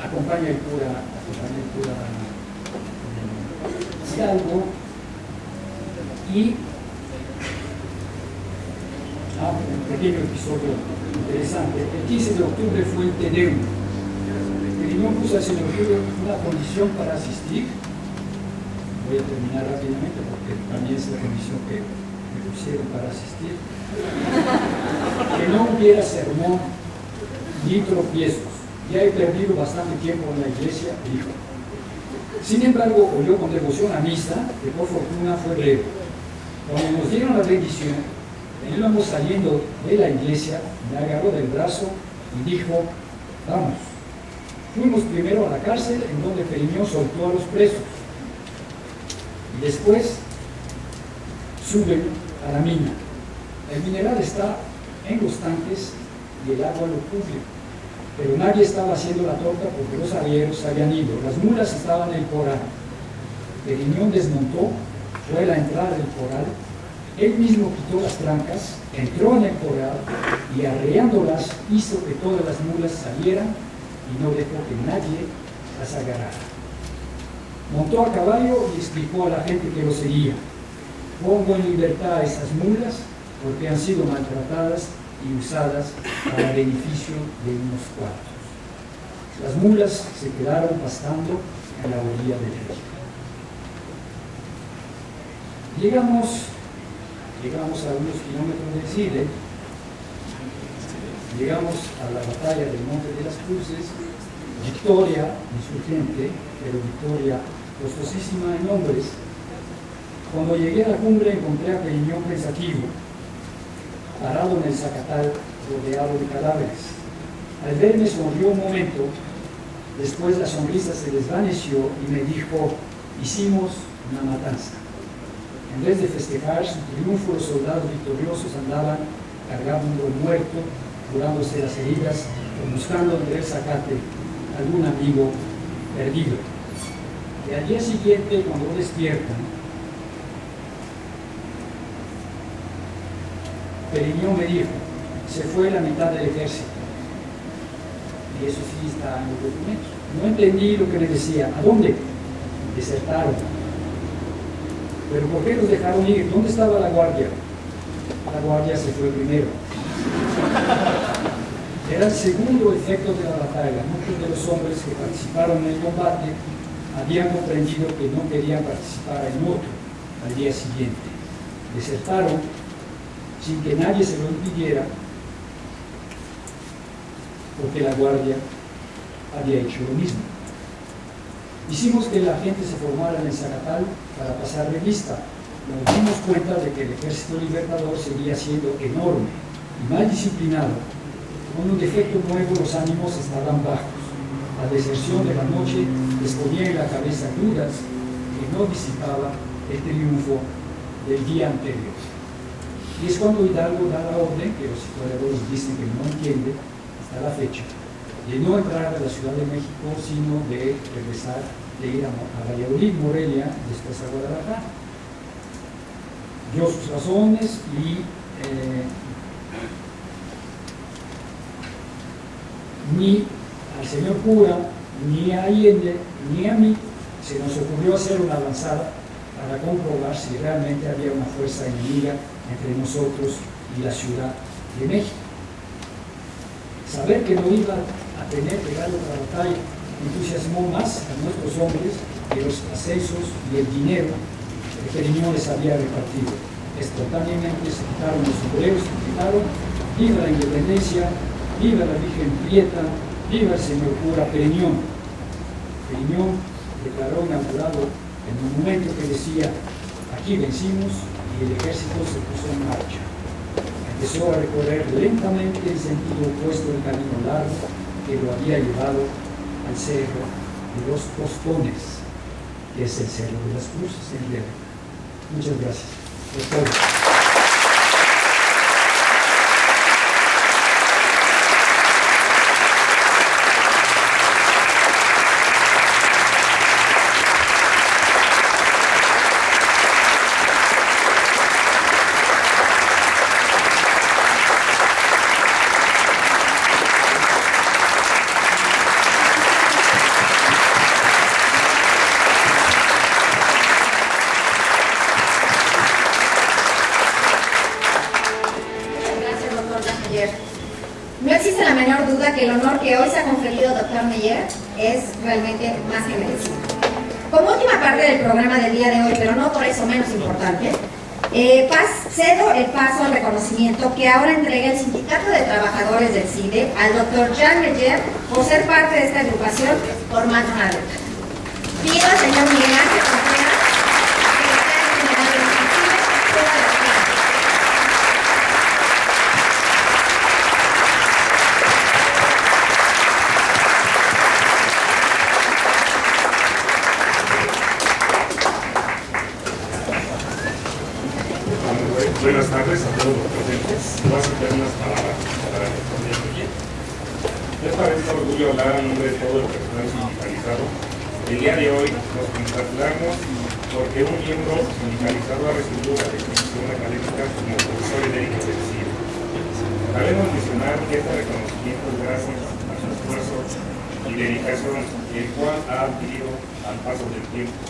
acompaña el cura Hidalgo y un pequeño episodio interesante. El 15 de octubre fue el Te Deum. Periñón puso al señor cura una condición para asistir. Voy a terminar rápidamente porque también es la condición que me pusieron para asistir. Que no hubiera sermón ni tropiezos. Ya he perdido bastante tiempo en la iglesia, dijo. Sin embargo, oyó con devoción a misa, que por fortuna fue breve. Cuando nos dieron la bendición, íbamos saliendo de la iglesia, me agarró del brazo y dijo, vamos. Fuimos primero a la cárcel, en donde Periñón soltó a los presos. Y después suben a la mina. El mineral está en los tanques y el agua lo cubre. Pero nadie estaba haciendo la torta porque los arrieros habían ido. Las mulas estaban en el corral. Periñón desmontó, fue a la entrada del corral Él mismo quitó las trancas, entró en el corral y arreándolas hizo que todas las mulas salieran y no dejó que nadie las agarrara. Montó a caballo y explicó a la gente que lo seguía: pongo en libertad a estas mulas porque han sido maltratadas y usadas para beneficio de unos cuantos. Las mulas se quedaron pastando en la orilla del río. Llegamos a unos kilómetros del Cide, llegamos a la batalla del Monte de las Cruces. Victoria insurgente, pero victoria costosísima en hombres. Cuando llegué a la cumbre encontré a Periñón pensativo, parado en el zacatal rodeado de cadáveres. Al verme sonrió un momento, después la sonrisa se desvaneció y me dijo: hicimos una matanza. En vez de festejar su triunfo, los soldados victoriosos andaban cargando un muerto, curándose las heridas o buscando entre el zacate algún amigo perdido. Y al día siguiente, cuando despiertan, Periñón me dijo: se fue la mitad del ejército. Y eso sí está en los documentos. No entendí lo que me decía. ¿A dónde? Desertaron. ¿Pero por qué los dejaron ir? ¿Dónde estaba la guardia? La guardia se fue primero. Era el segundo efecto de la batalla. Muchos de los hombres que participaron en el combate habían comprendido que no querían participar en otro al día siguiente. Desertaron sin que nadie se lo impidiera, porque la guardia había hecho lo mismo. Hicimos que la gente se formara en el zacatal para pasar revista. Nos dimos cuenta de que el ejército libertador seguía siendo enorme y mal disciplinado. Con un defecto nuevo, los ánimos estaban bajos. La deserción de la noche les ponía en la cabeza dudas que no disipaba el triunfo del día anterior. Y es cuando Hidalgo da la orden, que los historiadores dicen que no entiende hasta la fecha, de no entrar a la Ciudad de México, sino de regresar, de ir a Valladolid, Morelia, después a Guadalajara. Dio sus razones y ni al señor cura, ni a Allende, ni a mí se nos ocurrió hacer una avanzada para comprobar si realmente había una fuerza enemiga entre nosotros y la Ciudad de México. Saber que no iba a tener que dar otra batalla entusiasmó más a nuestros hombres que los ascensos y el dinero que Periñón les había repartido. Espontáneamente se quitaron los sombreros y gritaron: ¡viva la independencia! ¡Viva la Virgen Prieta! ¡Viva el señor cura Periñón! Periñón declaró inaugurado el monumento que decía: aquí vencimos, y el ejército se puso en marcha. Empezó a recorrer lentamente en sentido opuesto el camino largo que lo había llevado al cerro de los Tostones, que es el cerro de las Cruces en Guerrero. Muchas gracias. Es todo. No existe la menor duda que el honor que hoy se ha conferido al Dr. Meyer es realmente más que merecido. Como última parte del programa del día de hoy, pero no por eso menos importante, cedo el paso al reconocimiento que ahora entrega el Sindicato de Trabajadores del CIDE al Dr. Jean Meyer por ser parte de esta agrupación por más de una década. Pido al señor Miguel Ángel Contreras, Buenas tardes a todos los presentes. Voy a hacer unas palabras para el presidente. Es para este orgullo hablar a nombre de todo el personal sindicalizado El día de hoy nos congratulamos porque un miembro sindicalizado ha recibido la distinción académica como profesor emérito del CIDE. Cabemos mencionar que este reconocimiento es gracias a su esfuerzo y dedicación, el cual ha adquirido al paso del tiempo,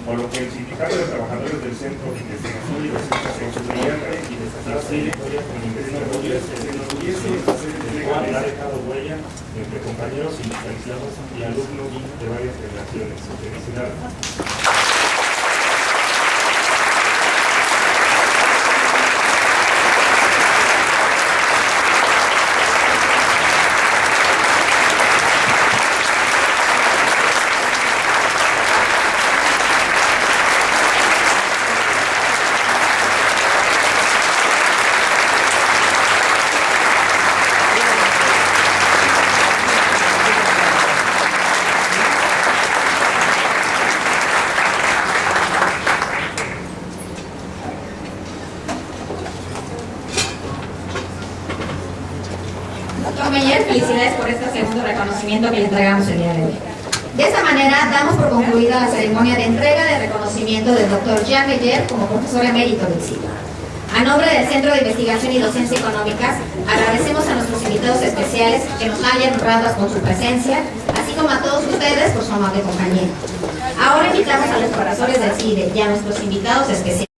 por lo que el Sindicato de Trabajadores del Centro de Investigación y Docencia en su brillante y destacada trayectoria como investigadores se enorgullece de cual ha dejado huella entre compañeros sindicalizados y alumnos de varias generaciones. Felicidades. Doctor Meyer, felicidades por este segundo reconocimiento que le entregamos el día de hoy. De esta manera, damos por concluida la ceremonia de entrega de reconocimiento del Dr. Jean Meyer como profesor emérito del CIDE. A nombre del Centro de Investigación y Docencia Económicas, agradecemos a nuestros invitados especiales que nos hayan honrado con su presencia, así como a todos ustedes por su amable compañía. Ahora invitamos a los profesores del CIDE y a nuestros invitados especiales